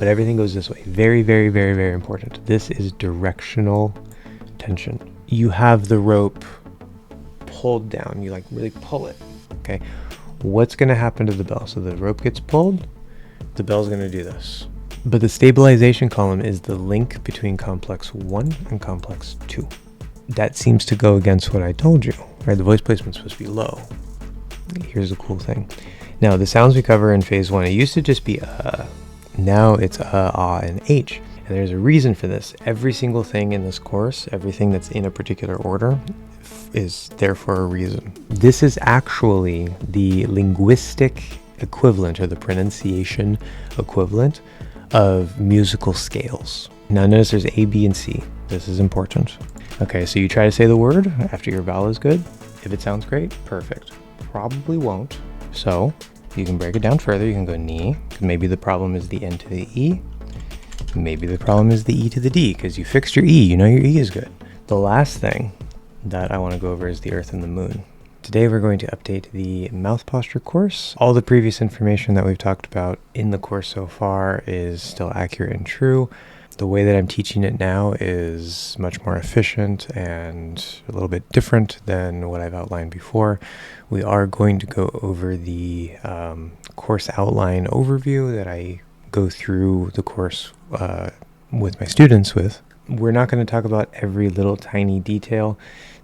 but everything goes this way. Very, very, very, very important. This is directional tension. You have the rope pulled down. You like really pull it, okay? What's going to happen to the bell? So the rope gets pulled, the bell's going to do this. But the stabilization column is the link between complex 1 and complex 2. That seems to go against what I told you, right? The voice placement's supposed to be low. Here's the cool thing. Now, the sounds we cover in phase 1, it used to just be now it's ah, and h. And there's a reason for this. Every single thing in this course, everything that's in a particular order, is there for a reason. This is actually the linguistic equivalent, or the pronunciation equivalent, of musical scales. Now notice there's A, B, and C. This is important. Okay, so you try to say the word after your vowel is good. If it sounds great, perfect. Probably won't. So you can break it down further. You can go ni. Maybe the problem is the N to the E. Maybe the problem is the E to the D, because you fixed your E. You know your E is good. The last thing that I want to go over is the Earth and the Moon. Today we're going to update the mouth posture course. All the previous information that we've talked about in the course so far is still accurate and true. The way that I'm teaching it now is much more efficient and a little bit different than what I've outlined before. We are going to go over the course outline overview that I go through the course with my students with. We're not going to talk about every little tiny detail.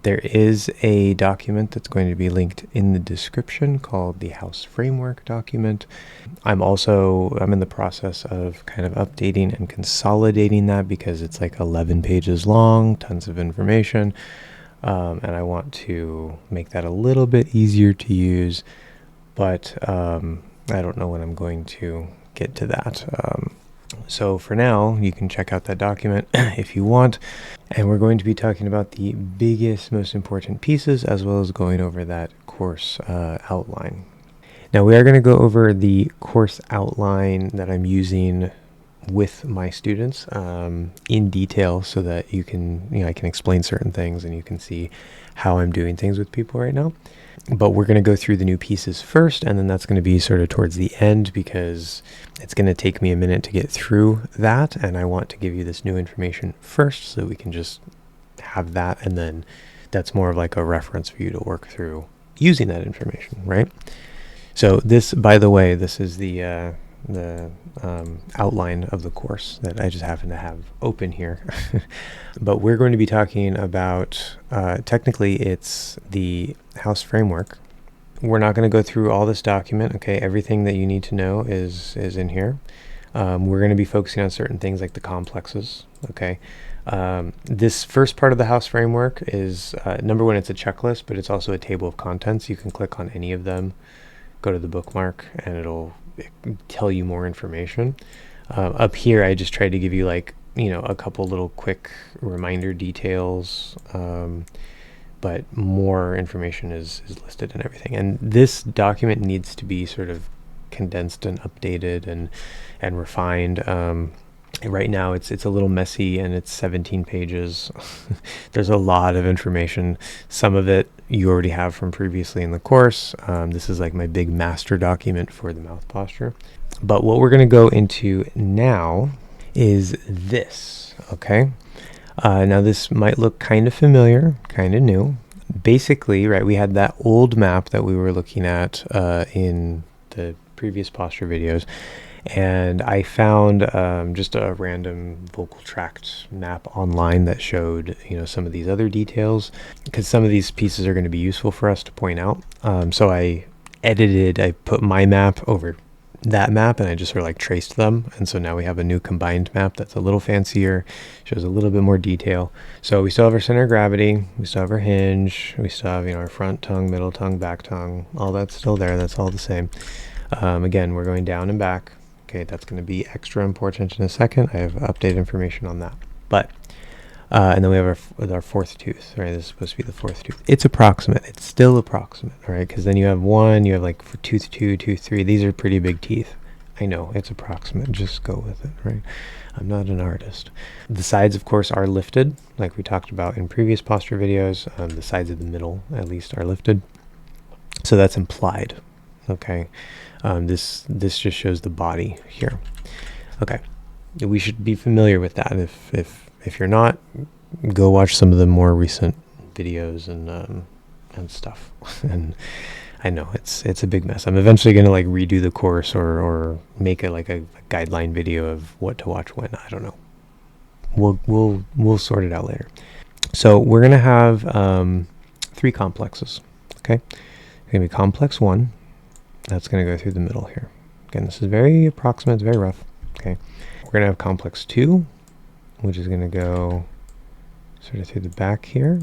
There is a document that's going to be linked in the description called the House Framework document. I'm in the process of kind of updating and consolidating that because it's like 11 pages long, tons of information. And I want to make that a little bit easier to use, but I don't know when I'm going to get to that. So for now, you can check out that document if you want. And we're going to be talking about the biggest, most important pieces, as well as going over that course outline. Now, we are going to go over the course outline that I'm using with my students in detail so that I can explain certain things and you can see how I'm doing things with people right now. But we're going to go through the new pieces first, and then that's going to be sort of towards the end because it's going to take me a minute to get through that, and I want to give you this new information first so that we can just have that, and then that's more of like a reference for you to work through using that information, right? So this, by the way, this is the outline of the course that I just happen to have open here. But we're going to be talking about, technically it's the House Framework. We're not going to go through all this document, okay? Everything that you need to know is in here. We're going to be focusing on certain things like the complexes, okay? This first part of the House Framework is, number one, it's a checklist, but it's also a table of contents. You can click on any of them, go to the bookmark, and it'll tell you more information. Up here, I just tried to give you a couple little quick reminder details, but more information is listed and everything. And this document needs to be sort of condensed and updated and refined. Right now it's a little messy and it's 17 pages. There's a lot of information. Some of it you already have from previously in the course. This is like my big master document for the mouth posture. But what we're going to go into now is this, okay? Now this might look kind of familiar, kind of new. Basically, right, we had that old map that we were looking at in the previous posture videos. And I found just a random vocal tract map online that showed, some of these other details, because some of these pieces are going to be useful for us to point out. So I put my map over that map and I just sort of traced them. And so now we have a new combined map that's a little fancier, shows a little bit more detail. So we still have our center of gravity, we still have our hinge, we still have, our front tongue, middle tongue, back tongue, all that's still there. That's all the same. Again, we're going down and back. Okay, that's going to be extra important in a second. I have updated information on that. But, and then we have our fourth tooth, right? This is supposed to be the fourth tooth. It's approximate. It's still approximate, right? Because then you have for tooth 2, tooth 3. These are pretty big teeth. I know, it's approximate. Just go with it, right? I'm not an artist. The sides, of course, are lifted, like we talked about in previous posture videos. The sides of the middle, at least, are lifted. So that's implied, okay? This just shows the body here. Okay, We should be familiar with that. If you're not, go watch some of the more recent videos and stuff. And I know it's a big mess. I'm eventually gonna like redo the course or make it like a guideline video of what to watch when. I don't know. We'll sort it out later. So we're gonna have 3 complexes. Okay, gonna be complex 1. That's gonna go through the middle here. Again, this is very approximate. It's very rough. Okay, we're gonna have complex 2, which is gonna go sort of through the back here.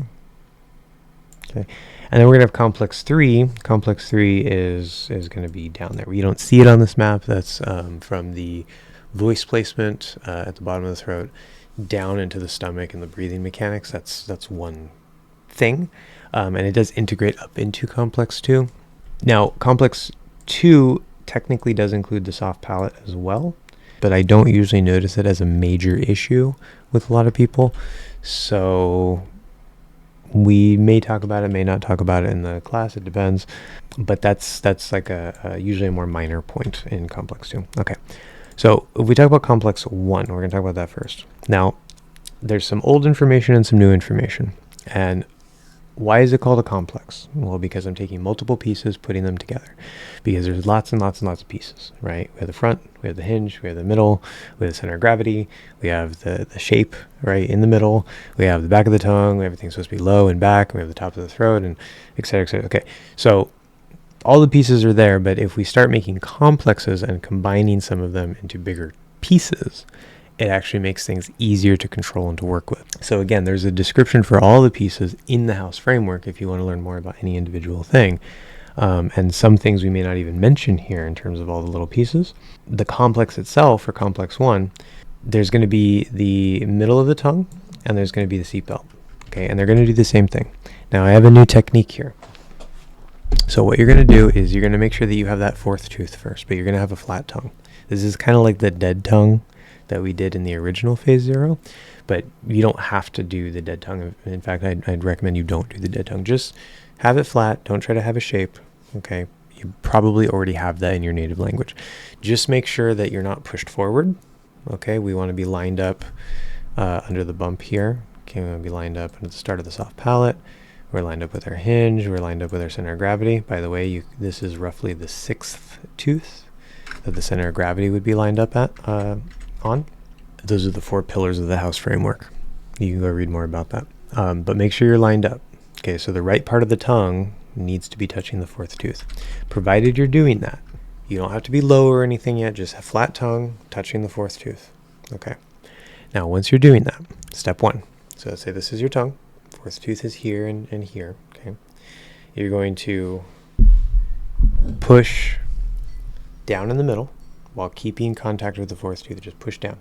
Okay, and then we're gonna have complex 3. Complex 3 is gonna be down there. You don't see it on this map. That's from the voice placement at the bottom of the throat down into the stomach and the breathing mechanics. That's one thing, and it does integrate up into complex 2. Now, complex 2 technically does include the soft palate as well, but I don't usually notice it as a major issue with a lot of people. So we may talk about it, may not talk about it in the class. It depends, but that's like a usually a more minor point in complex 2. Okay, so if we talk about complex 1, we're going to talk about that first. Now, there's some old information and some new information. And why is it called a complex? Well, because I'm taking multiple pieces, putting them together. Because there's lots and lots and lots of pieces, right? We have the front, we have the hinge, we have the middle, we have the center of gravity, we have the shape, right, in the middle, we have the back of the tongue, everything's supposed to be low and back, we have the top of the throat, and et cetera, et cetera. Okay, so all the pieces are there, but if we start making complexes and combining some of them into bigger pieces, it actually makes things easier to control and to work with. So again, there's a description for all the pieces in the house framework if you want to learn more about any individual thing. And some things we may not even mention here in terms of all the little pieces. The complex itself, for complex 1, there's going to be the middle of the tongue and there's going to be the seatbelt. Okay, and they're going to do the same thing. Now I have a new technique here. So what you're going to do is you're going to make sure that you have that 4th tooth first, but you're going to have a flat tongue. This is kind of like the dead tongue that we did in the original phase 0, but you don't have to do the dead tongue. In fact, I'd recommend you don't do the dead tongue. Just have it flat. Don't try to have a shape. Okay, you probably already have that in your native language. Just make sure that you're not pushed forward. Okay, we want to be lined up under the bump here. Okay, we want to be lined up at the start of the soft palate. We're lined up with our hinge. We're lined up with our center of gravity. By the way, this is roughly the 6th tooth that the center of gravity would be lined up at. On. Those are the 4 pillars of the house framework. You can go read more about that. But make sure you're lined up. Okay, so the right part of the tongue needs to be touching the 4th tooth. Provided you're doing that, you don't have to be low or anything yet, just a flat tongue touching the 4th tooth. Okay. Now, once you're doing that, step 1. So let's say this is your tongue. 4th tooth is here and here. Okay. You're going to push down in the middle while keeping contact with the 4th tooth. Just push down.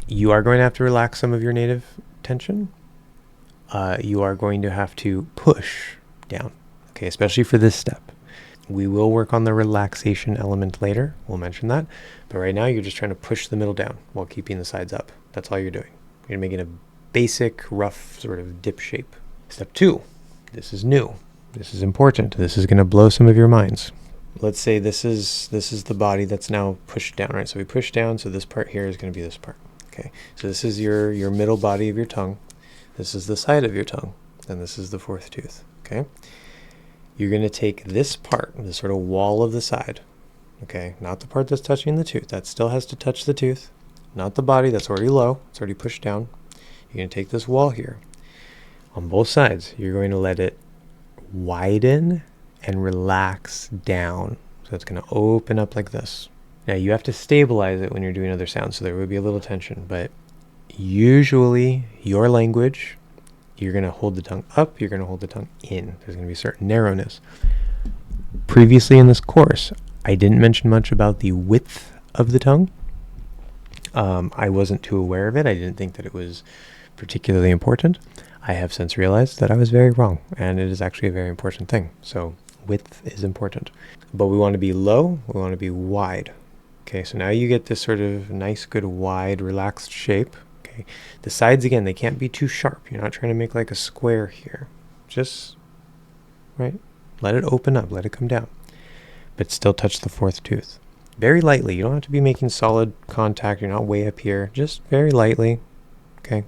You are going to have to relax some of your native tension. You are going to have to push down, okay, especially for this step. We will work on the relaxation element later. We'll mention that. But right now, you're just trying to push the middle down while keeping the sides up. That's all you're doing. You're making a basic, rough sort of dip shape. Step 2. This is new. This is important. This is going to blow some of your minds. Let's say this is the body that's now pushed down, right? So we push down, so this part here is going to be this part. Okay, so this is your middle body of your tongue. This is the side of your tongue, and this is the 4th tooth. Okay, you're going to take this part, this sort of wall of the side. Okay, not the part that's touching the tooth. That still has to touch the tooth. Not the body, that's already low. It's already pushed down. You're going to take this wall here. On both sides, you're going to let it widen and relax down. So it's going to open up like this. Now you have to stabilize it when you're doing other sounds, so there will be a little tension, but usually your language, you're going to hold the tongue up, you're going to hold the tongue in. There's going to be a certain narrowness. Previously in this course, I didn't mention much about the width of the tongue. I wasn't too aware of it. I didn't think that it was particularly important. I have since realized that I was very wrong, and it is actually a very important thing. So width is important. But we want to be low, we want to be wide. Okay, so now you get this sort of nice, good, wide, relaxed shape. Okay, the sides, again, they can't be too sharp. You're not trying to make like a square here. Just, right, let it open up, let it come down. But still touch the 4th tooth. very lightly. You don't have to be making solid contact. You're not way up here. Just very lightly. Okay.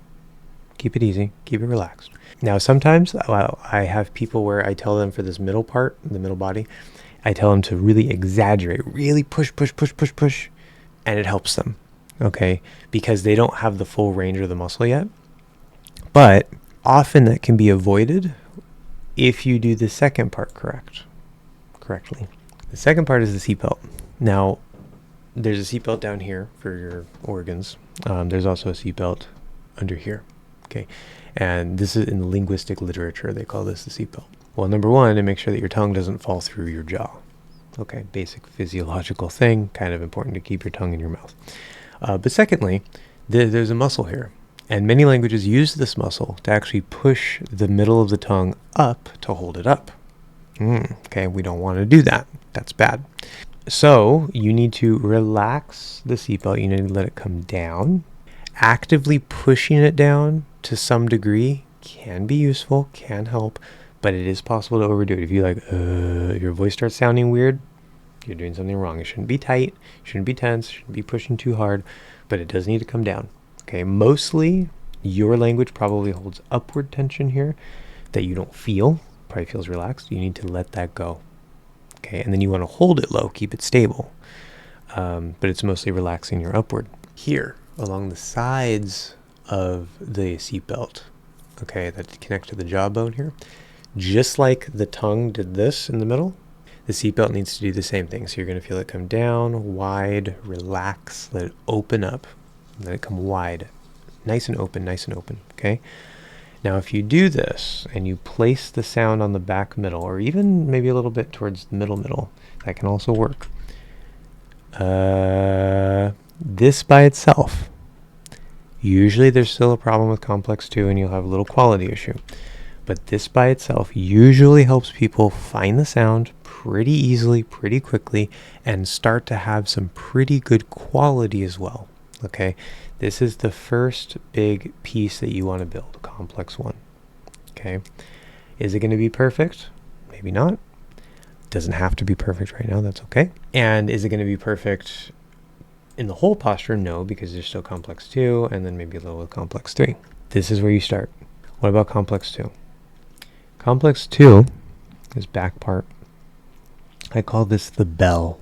Keep it easy. Keep it relaxed. Now, sometimes I have people where I tell them for this middle part, the middle body, I tell them to really exaggerate, really push, push, push, push, push, and it helps them. Okay. Because they don't have the full range of the muscle yet. But often that can be avoided if you do the second part correctly. The second part is the seatbelt. Now, there's a seatbelt down here for your organs. There's also a seatbelt under here. Okay, and this is in linguistic literature. They call this the seatbelt. Well, number one, to make sure that your tongue doesn't fall through your jaw. Okay, basic physiological thing. Kind of important to keep your tongue in your mouth. But secondly, there's a muscle here. And many languages use this muscle to actually push the middle of the tongue up to hold it up. Okay, we don't want to do that. That's bad. So you need to relax the seatbelt. You need to let it come down. Actively pushing it down to some degree can be useful, can help, but it is possible to overdo it. If you if your voice starts sounding weird, you're doing something wrong. It shouldn't be tight, shouldn't be tense, shouldn't be pushing too hard, but it does need to come down. Okay, mostly your language probably holds upward tension here that you don't feel, probably feels relaxed. You need to let that go. Okay, and then you want to hold it low, keep it stable. But it's mostly relaxing your upward. Here, along the sides of the seatbelt, okay, that connect to the jawbone here, just like the tongue did this in the middle, the seatbelt needs to do the same thing. So you're going to feel it come down, wide, relax, let it open up. Let it come wide, nice and open, okay? Now, if you do this and you place the sound on the back middle, or even maybe a little bit towards the middle, that can also work. This by itself, usually there's still a problem with complex 2 and you'll have a little quality issue. But this by itself usually helps people find the sound pretty easily, pretty quickly, and start to have some pretty good quality as well. Okay, this is the first big piece that you want to build, complex 1. Okay, is it going to be perfect? Maybe not. Doesn't have to be perfect right now, that's okay. And is it going to be perfect in the whole posture? No, because there's still complex 2 and then maybe a little with complex 3. This is where you start. What about complex 2? Complex 2 is back part. I call this the bell.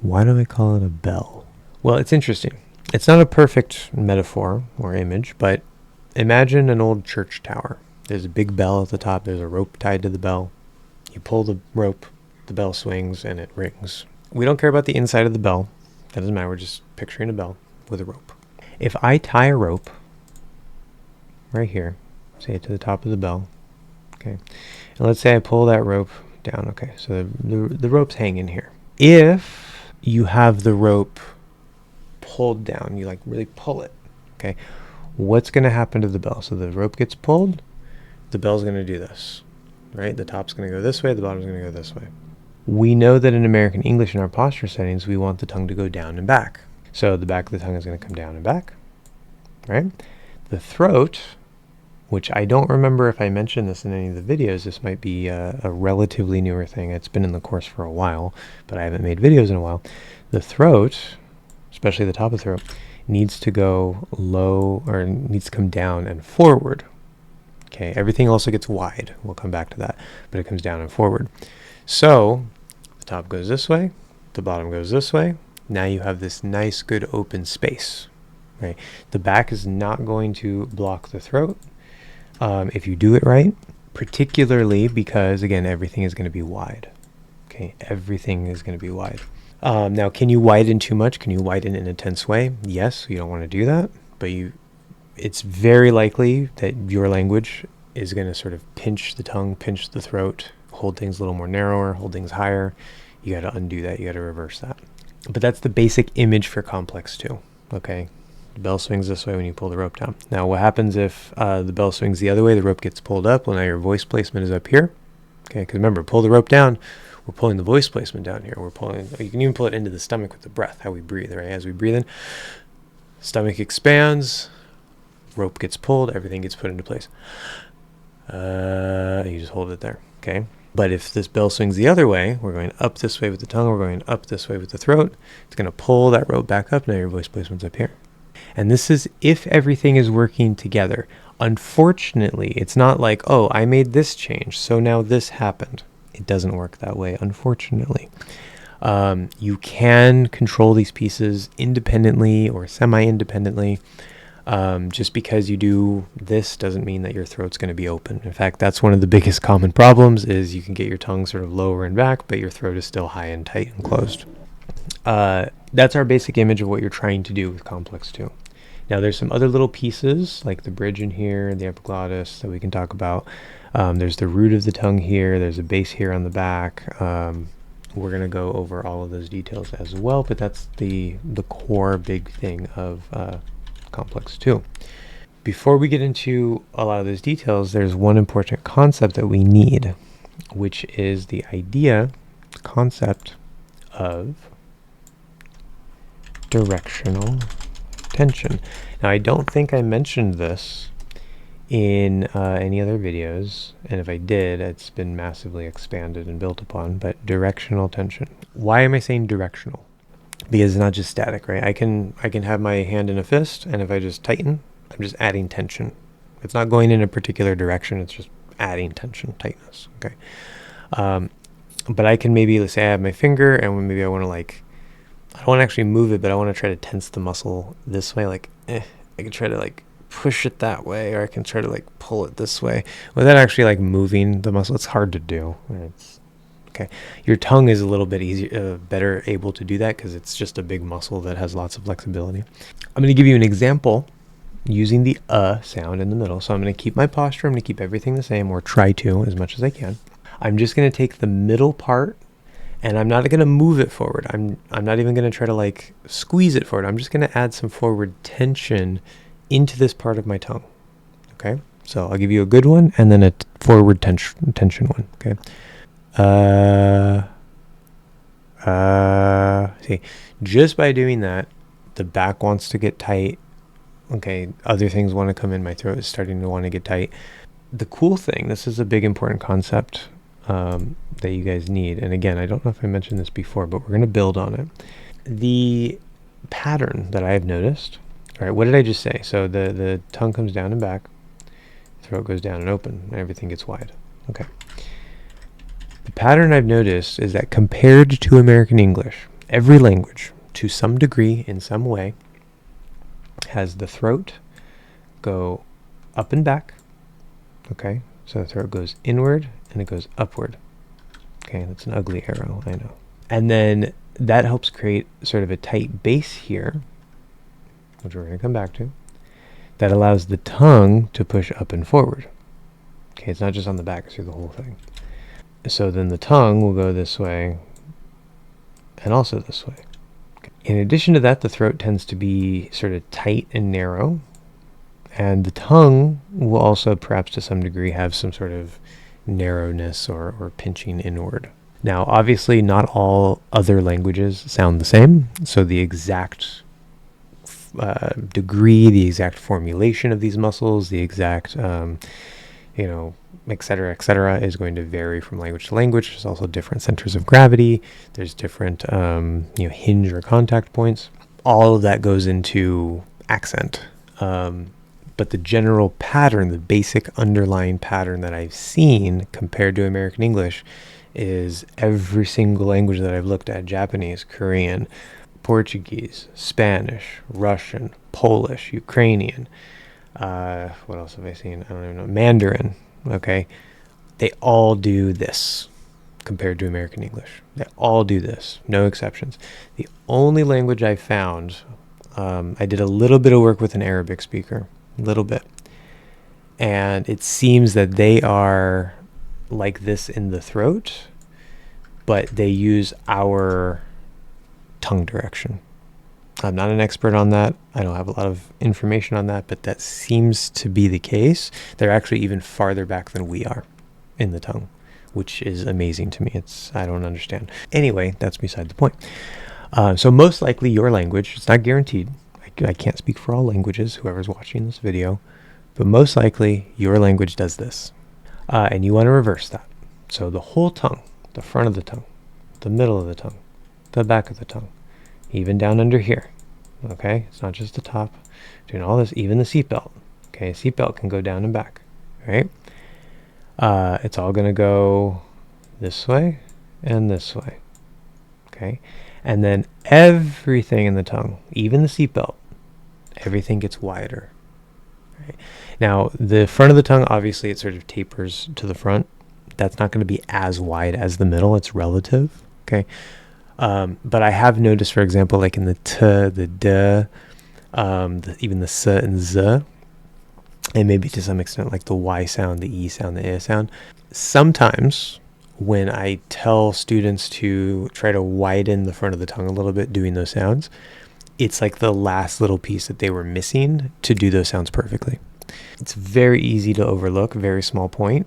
Why do I call it a bell? Well, it's interesting. It's not a perfect metaphor or image, but imagine an old church tower. There's a big bell at the top. There's a rope tied to the bell. You pull the rope, the bell swings, and it rings. We don't care about the inside of the bell. That doesn't matter. We're just picturing a bell with a rope. If I tie a rope right here, say to the top of the bell, okay, and let's say I pull that rope down, okay, so the rope's hanging here. If you have the rope pulled down, you really pull it, okay, what's going to happen to the bell? So the rope gets pulled, the bell's going to do this, right? The top's going to go this way, the bottom's going to go this way. We know that in American English in our posture settings, we want the tongue to go down and back. So the back of the tongue is going to come down and back, right? The throat, which I don't remember if I mentioned this in any of the videos, this might be a relatively newer thing. It's been in the course for a while, but I haven't made videos in a while. The throat, especially the top of the throat, needs to go low, or needs to come down and forward. Okay, everything also gets wide. We'll come back to that, but it comes down and forward. So the top goes this way, the bottom goes this way. Now you have this nice, good open space. Right? The back is not going to block the throat if you do it right, particularly because, again, everything is going to be wide. Okay, everything is going to be wide. Now, can you widen too much? Can you widen in a tense way? Yes, you don't want to do that, but it's very likely that your language is going to sort of pinch the tongue, pinch the throat, hold things a little more narrower, hold things higher. You got to undo that. You got to reverse that. But that's the basic image for complex 2. Okay, the bell swings this way when you pull the rope down. Now, what happens if the bell swings the other way? The rope gets pulled up. Well, now your voice placement is up here. Okay, because remember, pull the rope down. We're pulling the voice placement down here. We're pulling. You can even pull it into the stomach with the breath, how we breathe, right? As we breathe in, stomach expands, rope gets pulled, everything gets put into place. You just hold it there, okay? But if this bell swings the other way, we're going up this way with the tongue, we're going up this way with the throat, it's going to pull that rope back up. Now your voice placement's up here. And this is if everything is working together. Unfortunately, it's not like, oh, I made this change, so now this happened. It doesn't work that way, unfortunately. You can control these pieces independently or semi-independently. Just because you do this doesn't mean that your throat's going to be open. In fact, that's one of the biggest common problems is you can get your tongue sort of lower and back, but your throat is still high and tight and closed. That's our basic image of what you're trying to do with complex 2. Now there's some other little pieces like the bridge in here, the epiglottis that we can talk about. There's the root of the tongue here. There's a base here on the back. We're going to go over all of those details as well, but that's the core big thing of complex 2. Before we get into a lot of those details, there's one important concept that we need, which is the concept of directional tension. Now, I don't think I mentioned this in any other videos, and if I did, it's been massively expanded and built upon, but directional tension. Why am I saying directional? Because it's not just static, right? I can have my hand in a fist, and if I just tighten, I'm just adding tension. It's not going in a particular direction, it's just adding tension, tightness, okay? But I can maybe, let's say I have my finger, and maybe I want to I don't want to actually move it, but I want to try to tense the muscle this way, I can try to push it that way, or I can try to pull it this way without actually moving the muscle. It's hard to do. Okay. Your tongue is a little bit easier, better able to do that because it's just a big muscle that has lots of flexibility. I'm going to give you an example using the sound in the middle. So I'm going to keep my posture. I'm going to keep everything the same, or try to as much as I can. I'm just going to take the middle part, and I'm not going to move it forward. I'm not even going to try to squeeze it forward. I'm just going to add some forward tension into this part of my tongue. Okay. So I'll give you a good one and then a forward tension one. Okay. See, just by doing that, the back wants to get tight. Okay, other things want to come in. My throat is starting to want to get tight. The cool thing, this is a big important concept that you guys need. And again, I don't know if I mentioned this before, but we're going to build on it. The pattern that I have noticed, all right, what did I just say? So the tongue comes down and back, throat goes down and open, and everything gets wide. Okay. The pattern I've noticed is that compared to American English, every language, to some degree, in some way, has the throat go up and back. Okay, so the throat goes inward and it goes upward. Okay, that's an ugly arrow, I know. And then that helps create sort of a tight base here, which we're going to come back to, that allows the tongue to push up and forward. Okay, it's not just on the back, it's through the whole thing. So then the tongue will go this way and also this way. Okay. In addition to that, the throat tends to be sort of tight and narrow, and the tongue will also perhaps to some degree have some sort of narrowness or pinching inward. Now, obviously not all other languages sound the same, so the exact degree, the exact formulation of these muscles, the exact et cetera, is going to vary from language to language. There's also different centers of gravity. There's different, hinge or contact points. All of that goes into accent. But the general pattern, the basic underlying pattern that I've seen compared to American English is every single language that I've looked at: Japanese, Korean, Portuguese, Spanish, Russian, Polish, Ukrainian. What else have I seen? I don't even know. Mandarin. Okay. They all do this compared to American English. They all do this. No exceptions. The only language I found, I did a little bit of work with an Arabic speaker, a little bit. And it seems that they are like this in the throat, but they use our tongue direction. I'm not an expert on that. I don't have a lot of information on that, but that seems to be the case. They're actually even farther back than we are in the tongue, which is amazing to me. I don't understand. Anyway, that's beside the point. So most likely your language, it's not guaranteed. I can't speak for all languages, whoever's watching this video, but most likely your language does this. And you want to reverse that. So the whole tongue, the front of the tongue, the middle of the tongue, the back of the tongue, even down under here. Okay, it's not just the top. Doing all this, even the seatbelt. Okay, seatbelt can go down and back, right? It's all going to go this way and this way. Okay, and then everything in the tongue, even the seatbelt, everything gets wider. Right? Now, the front of the tongue, obviously, it sort of tapers to the front. That's not going to be as wide as the middle. It's relative. Okay, but I have noticed, for example, like in the t, the d, even the s and z, and maybe to some extent like the y sound, the e sound, the a sound. Sometimes when I tell students to try to widen the front of the tongue a little bit doing those sounds, it's like the last little piece that they were missing to do those sounds perfectly. It's very easy to overlook, very small point,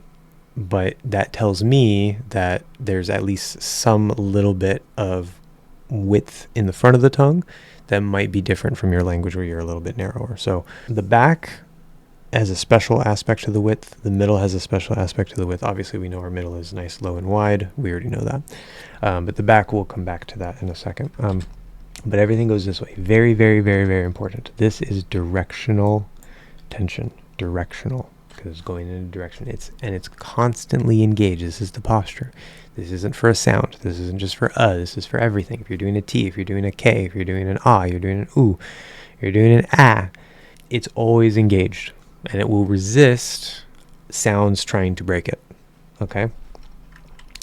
but that tells me that there's at least some little bit of width in the front of the tongue that might be different from your language where you're a little bit narrower. So the back has a special aspect to the width. The middle has a special aspect to the width. Obviously, we know our middle is nice, low, and wide. We already know that. But the back, we'll come back to that in a second. But everything goes this way. Very, very, very, very important. This is directional tension. Directional, because it's going in a direction. It's constantly engaged. This is the posture. This isn't for a sound. This isn't just for this is for everything. If you're doing a T, if you're doing a K, if you're doing an ah, you're doing an ooh, you're doing an ah, it's always engaged. And it will resist sounds trying to break it. Okay?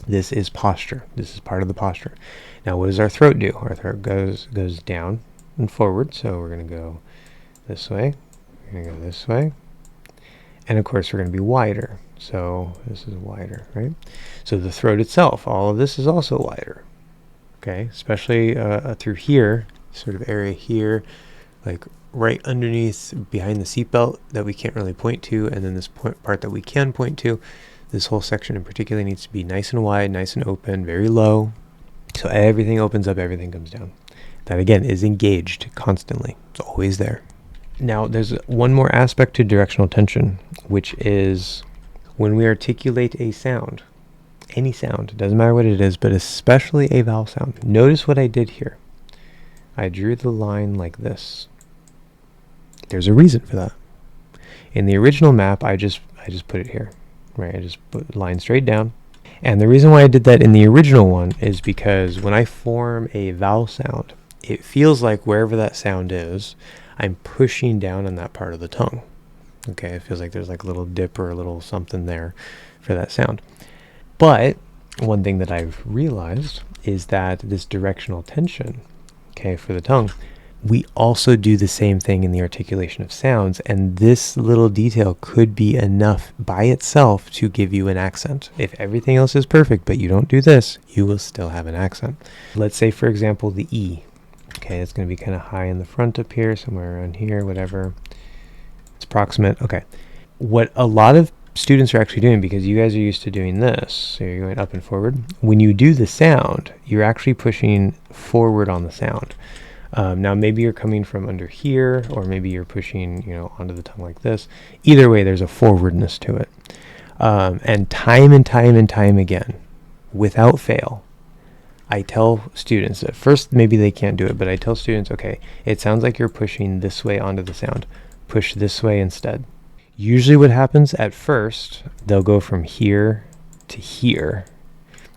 This is posture. This is part of the posture. Now, what does our throat do? Our throat goes down and forward. So we're going to go this way. We're going to go this way. And of course, we're going to be wider. So this is wider, right? So the throat itself, all of this is also wider. Okay? Especially through here, sort of area here, like right underneath, behind the seatbelt that we can't really point to, and then this part that we can point to. This whole section in particular needs to be nice and wide, nice and open, very low. So everything opens up, everything comes down. That again is engaged constantly. It's always there. Now there's one more aspect to directional tension, which is when we articulate a sound, any sound, it doesn't matter what it is, but especially a vowel sound. Notice what I did here. I drew the line like this. There's a reason for that. In the original map, I just put it here, right? I just put the line straight down. And the reason why I did that in the original one is because when I form a vowel sound, it feels like wherever that sound is, I'm pushing down on that part of the tongue. Okay, it feels like there's like a little dip or a little something there for that sound. But one thing that I've realized is that this directional tension, okay, for the tongue, we also do the same thing in the articulation of sounds, and this little detail could be enough by itself to give you an accent. If everything else is perfect, but you don't do this, you will still have an accent. Let's say, for example, the E. Okay, it's going to be kind of high in the front up here, somewhere around here, whatever. It's proximate. Okay. What a lot of students are actually doing, because you guys are used to doing this, so you're going up and forward. When you do the sound, you're actually pushing forward on the sound. Now maybe you're coming from under here, or maybe you're pushing, onto the tongue like this. Either way, there's a forwardness to it. And time and time again, without fail, I tell students, at first maybe they can't do it, but I tell students, okay, it sounds like you're pushing this way onto the sound. Push this way instead. Usually what happens at first, they'll go from here to here,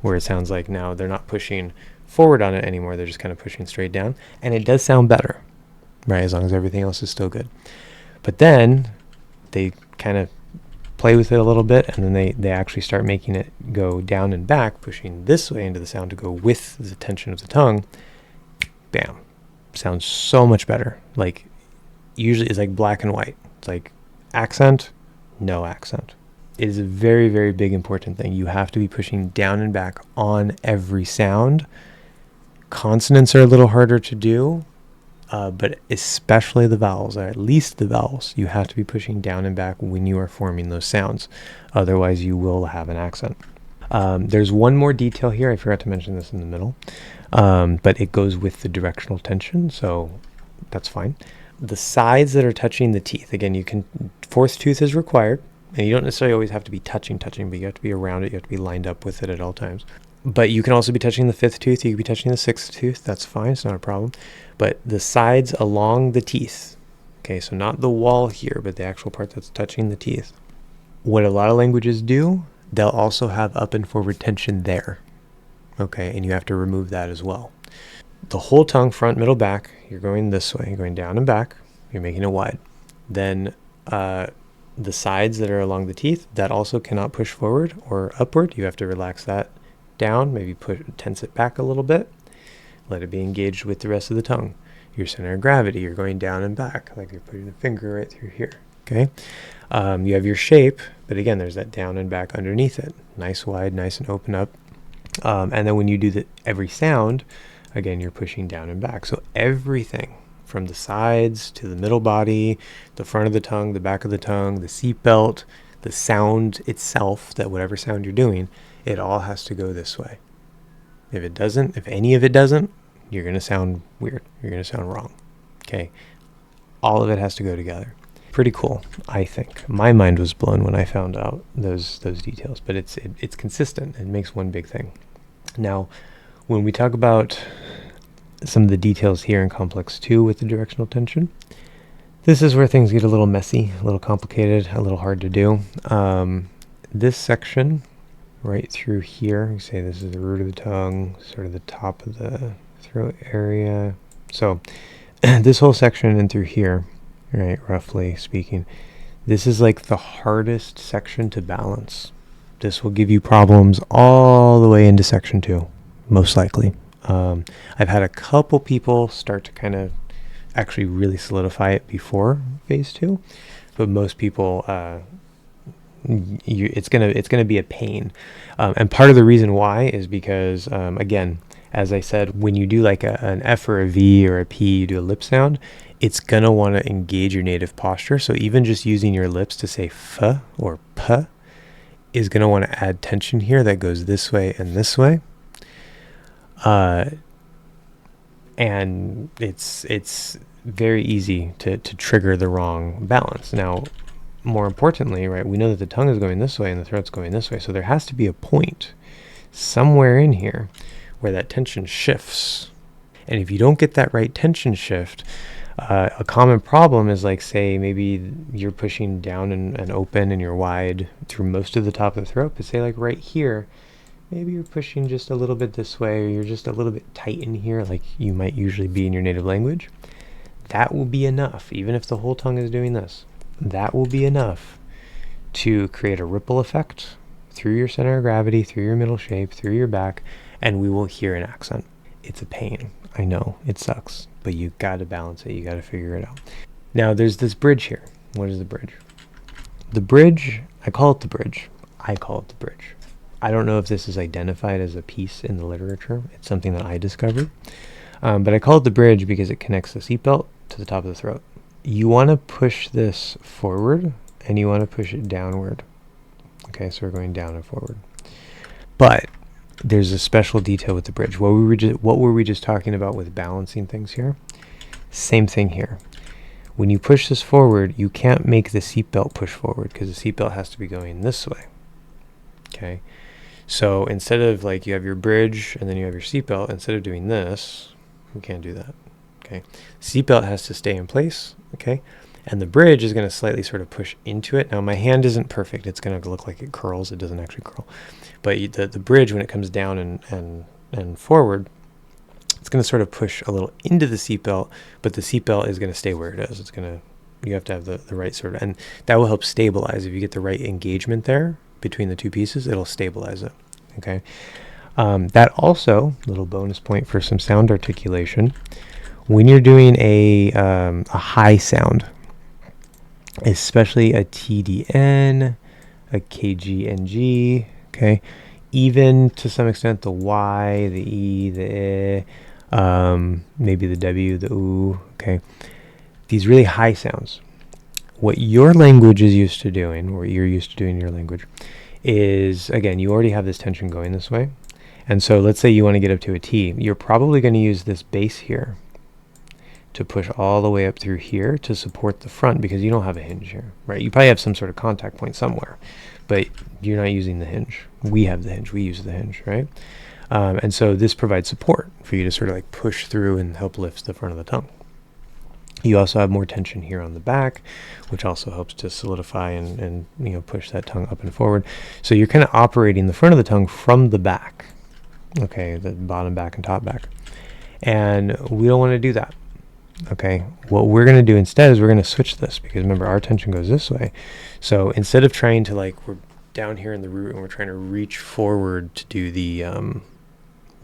where it sounds like now they're not pushing forward on it anymore, they're just kind of pushing straight down, and it does sound better, right, as long as everything else is still good. But then they kind of play with it a little bit, and then they actually start making it go down and back, pushing this way into the sound to go with the tension of the tongue. Bam. Sounds so much better. Like, usually it's like black and white. It's like accent, no accent. It is a very, very big important thing. You have to be pushing down and back on every sound. Consonants are a little harder to do, but especially the vowels, or at least the vowels, you have to be pushing down and back when you are forming those sounds. Otherwise, you will have an accent. There's one more detail here. I forgot to mention this in the middle, but it goes with the directional tension, so that's fine. The sides that are touching the teeth, again, fourth tooth is required. And you don't necessarily always have to be touching, but you have to be around it. You have to be lined up with it at all times. But you can also be touching the 5th tooth. You could be touching the 6th tooth. That's fine. It's not a problem. But the sides along the teeth. Okay, so not the wall here, but the actual part that's touching the teeth. What a lot of languages do, they'll also have up and forward tension there. Okay, and you have to remove that as well. The whole tongue, front, middle, back, you're going this way. You're going down and back. You're making it wide. Then the sides that are along the teeth, that also cannot push forward or upward. You have to relax that down, maybe tense it back a little bit. Let it be engaged with the rest of the tongue. Your center of gravity, you're going down and back, like you're putting a finger right through here. Okay. You have your shape, but again, there's that down and back underneath it. Nice wide, nice and open up. And then when you do every sound, again, you're pushing down and back. So everything from the sides to the middle body, the front of the tongue, the back of the tongue, the seatbelt, the sound itself, that whatever sound you're doing, it all has to go this way. If it doesn't, if any of it doesn't, you're going to sound weird. You're going to sound wrong. Okay. All of it has to go together. Pretty cool, I think. My mind was blown when I found out those details, but it's consistent. It makes one big thing. Now, when we talk about some of the details here in complex 2 with the directional tension, this is where things get a little messy, a little complicated, a little hard to do. This section right through here, you say this is the root of the tongue, sort of the top of the throat area. So this whole section and through here, right, roughly speaking, this is like the hardest section to balance. This will give you problems all the way into section 2, most likely. I've had a couple people start to kind of actually really solidify it before phase 2, but most people, it's gonna be a pain. And part of the reason why is because, again, as I said, when you do like an F or a V or a P, you do a lip sound, it's going to want to engage your native posture. So even just using your lips to say F or P is going to want to add tension here that goes this way and this way. And it's very easy to trigger the wrong balance. Now, more importantly, right, we know that the tongue is going this way and the throat's going this way. So there has to be a point somewhere in here where that tension shifts. And if you don't get that right tension shift, a common problem is, like, say maybe you're pushing down and open and you're wide through most of the top of the throat, but say like right here, maybe you're pushing just a little bit this way, or you're just a little bit tight in here like you might usually be in your native language. That will be enough, even if the whole tongue is doing this. That will be enough to create a ripple effect through your center of gravity, through your middle shape, through your back, and we will hear an accent. It's a pain. I know, it sucks, but you got to balance it. You got to figure it out. Now, there's this bridge here. What is the bridge? The bridge, I call it the bridge. I don't know if this is identified as a piece in the literature. It's something that I discovered. But I call it the bridge because it connects the seatbelt to the top of the throat. You want to push this forward, and you want to push it downward. Okay, so we're going down and forward. But there's a special detail with the bridge. What were we just talking about with balancing things here? Same thing here. When you push this forward, you can't make the seatbelt push forward because the seatbelt has to be going this way. Okay, so instead of, like, you have your bridge and then you have your seatbelt, instead of doing this, we can't do that. Okay, seatbelt has to stay in place. Okay, and the bridge is going to slightly sort of push into it. Now, my hand isn't perfect. It's going to look like it curls. It doesn't actually curl. But the bridge, when it comes down and forward, it's going to sort of push a little into the seatbelt, but the seatbelt is going to stay where it is. You have to have the right sort of, and that will help stabilize. If you get the right engagement there between the two pieces, it'll stabilize it. Okay. That also, little bonus point for some sound articulation, when you're doing a high sound, especially a TDN, a KGNG, okay, even to some extent the Y, the E, the I, maybe the W, the U, okay, these really high sounds. What your language is used to doing, or you're used to doing in your language, is, again, you already have this tension going this way. And so let's say you want to get up to a T. You're probably going to use this base here to push all the way up through here to support the front, because you don't have a hinge here, right? You probably have some sort of contact point somewhere, but you're not using the hinge. We have the hinge. We use the hinge, right? And so this provides support for you to sort of like push through and help lift the front of the tongue. You also have more tension here on the back, which also helps to solidify and push that tongue up and forward. So you're kind of operating the front of the tongue from the back, okay, the bottom back and top back. And we don't want to do that. Okay, what we're going to do instead is we're going to switch this, because remember, our tension goes this way. So instead of trying to, like, we're down here in the root and we're trying to reach forward to do the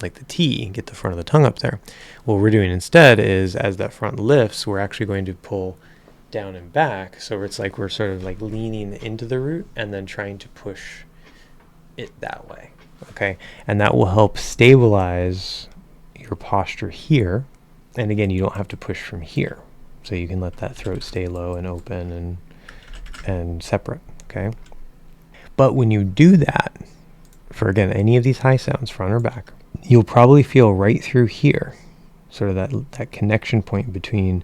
like the T, get the front of the tongue up there, what we're doing instead is, as that front lifts, we're actually going to pull down and back. So it's like we're sort of like leaning into the root and then trying to push it that way. Okay, and that will help stabilize your posture here. And again, you don't have to push from here, so you can let that throat stay low and open and separate. Okay, but when you do that, for again any of these high sounds, front or back, you'll probably feel right through here, sort of that connection point between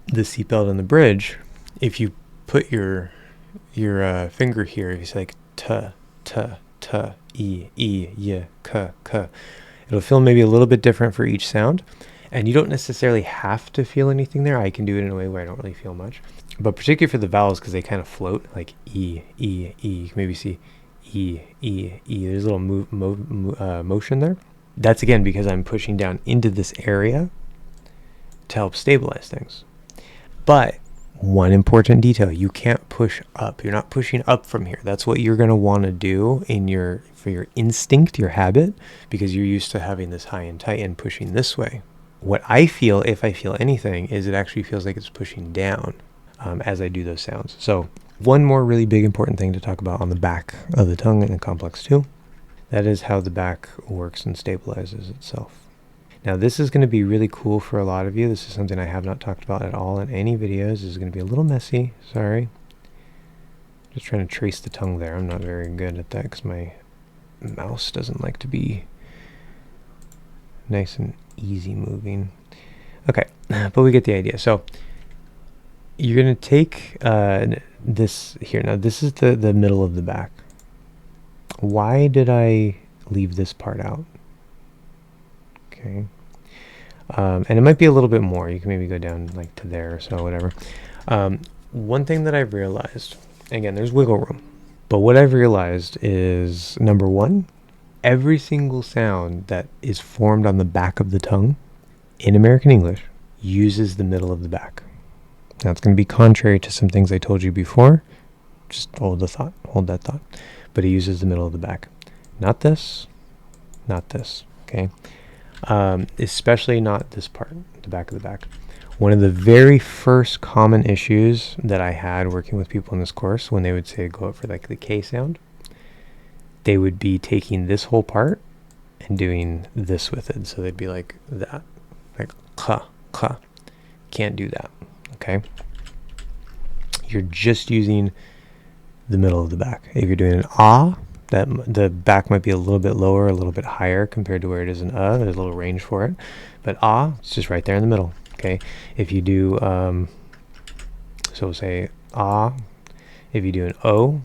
the seatbelt and the bridge. If you put your finger here, if you say like ta ta ta e e y k k, it'll feel maybe a little bit different for each sound. And you don't necessarily have to feel anything there. I can do it in a way where I don't really feel much. But particularly for the vowels, because they kind of float, like E, E, E. You can maybe see E, E, E. There's a little motion there. That's, again, because I'm pushing down into this area to help stabilize things. But one important detail, you can't push up. You're not pushing up from here. That's what you're going to want to do for your instinct, your habit, because you're used to having this high and tight and pushing this way. What I feel, if I feel anything, is it actually feels like it's pushing down as I do those sounds. So one more really big important thing to talk about on the back of the tongue in Complex 2, that is how the back works and stabilizes itself. Now this is going to be really cool for a lot of you. This is something I have not talked about at all in any videos. This is going to be a little messy, sorry. Just trying to trace the tongue there. I'm not very good at that because my mouse doesn't like to be nice and easy moving. Okay, but we get the idea. So you're going to take this here. Now this is the middle of the back. Why did I leave this part out? Okay. And it might be a little bit more. You can maybe go down like to there or so, whatever. One thing that I've realized, again, there's wiggle room. But what I've realized is, number one, every single sound that is formed on the back of the tongue in American English uses the middle of the back. Now it's going to be contrary to some things I told you before. Just hold that thought. But it uses the middle of the back. Not this, okay? Especially not this part, the back of the back. One of the very first common issues that I had working with people in this course, when they would say go up for like the K sound, they would be taking this whole part and doing this with it. So they'd be like that, like ka, ka. Can't do that, okay? You're just using the middle of the back. If you're doing an ah, that the back might be a little bit lower, a little bit higher compared to where it is in there's a little range for it. But ah, it's just right there in the middle, okay? If you do, so say ah, if you do an o,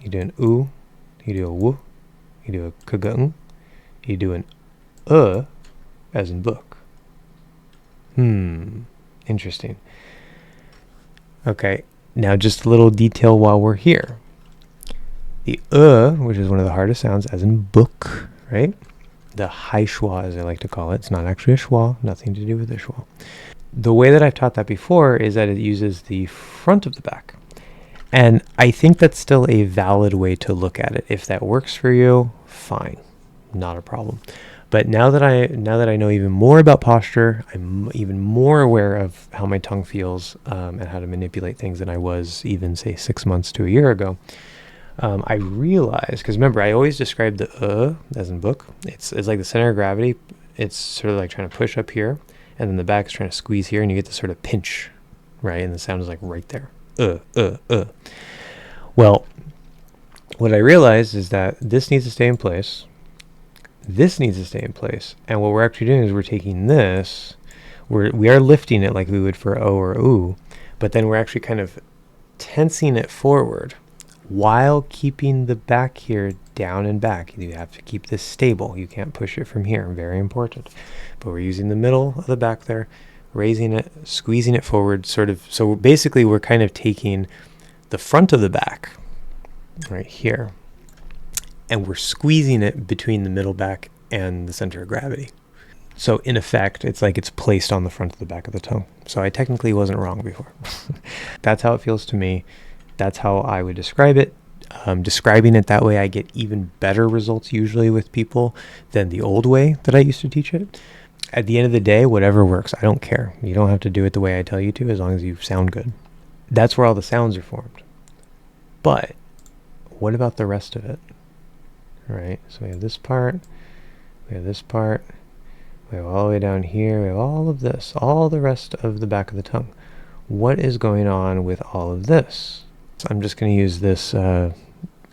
you do an u, you do a w, you do a kgung, you do an as in book. Interesting. Okay, now just a little detail while we're here. The which is one of the hardest sounds, as in book, right? The high schwa, as I like to call it. It's not actually a schwa, nothing to do with the schwa. The way that I've taught that before is that it uses the front of the back. And I think that's still a valid way to look at it. If that works for you, fine, not a problem. But now that I know even more about posture, I'm even more aware of how my tongue feels and how to manipulate things than I was even, say, 6 months to a year ago. I realized, because remember, I always describe the as in book. It's like the center of gravity. It's sort of like trying to push up here, and then the back is trying to squeeze here, and you get this sort of pinch, right? And the sound is like right there. Well, what I realized is that this needs to stay in place. This needs to stay in place. And what we're actually doing is we're taking this, we are lifting it like we would for O or OO, but then we're actually kind of tensing it forward while keeping the back here down and back. You have to keep this stable. You can't push it from here. Very important. But we're using the middle of the back there, raising it, squeezing it forward, sort of. So basically we're kind of taking the front of the back right here, and we're squeezing it between the middle back and the center of gravity. So in effect, it's like it's placed on the front of the back of the tongue. So I technically wasn't wrong before. That's how it feels to me. That's how I would describe it. Describing it that way, I get even better results usually with people than the old way that I used to teach it. At the end of the day, whatever works, I don't care. You don't have to do it the way I tell you to, as long as you sound good. That's where all the sounds are formed. But what about the rest of it? Right? So we have this part, we have this part, we have all the way down here, we have all of this, all the rest of the back of the tongue. What is going on with all of this? So I'm just going to use this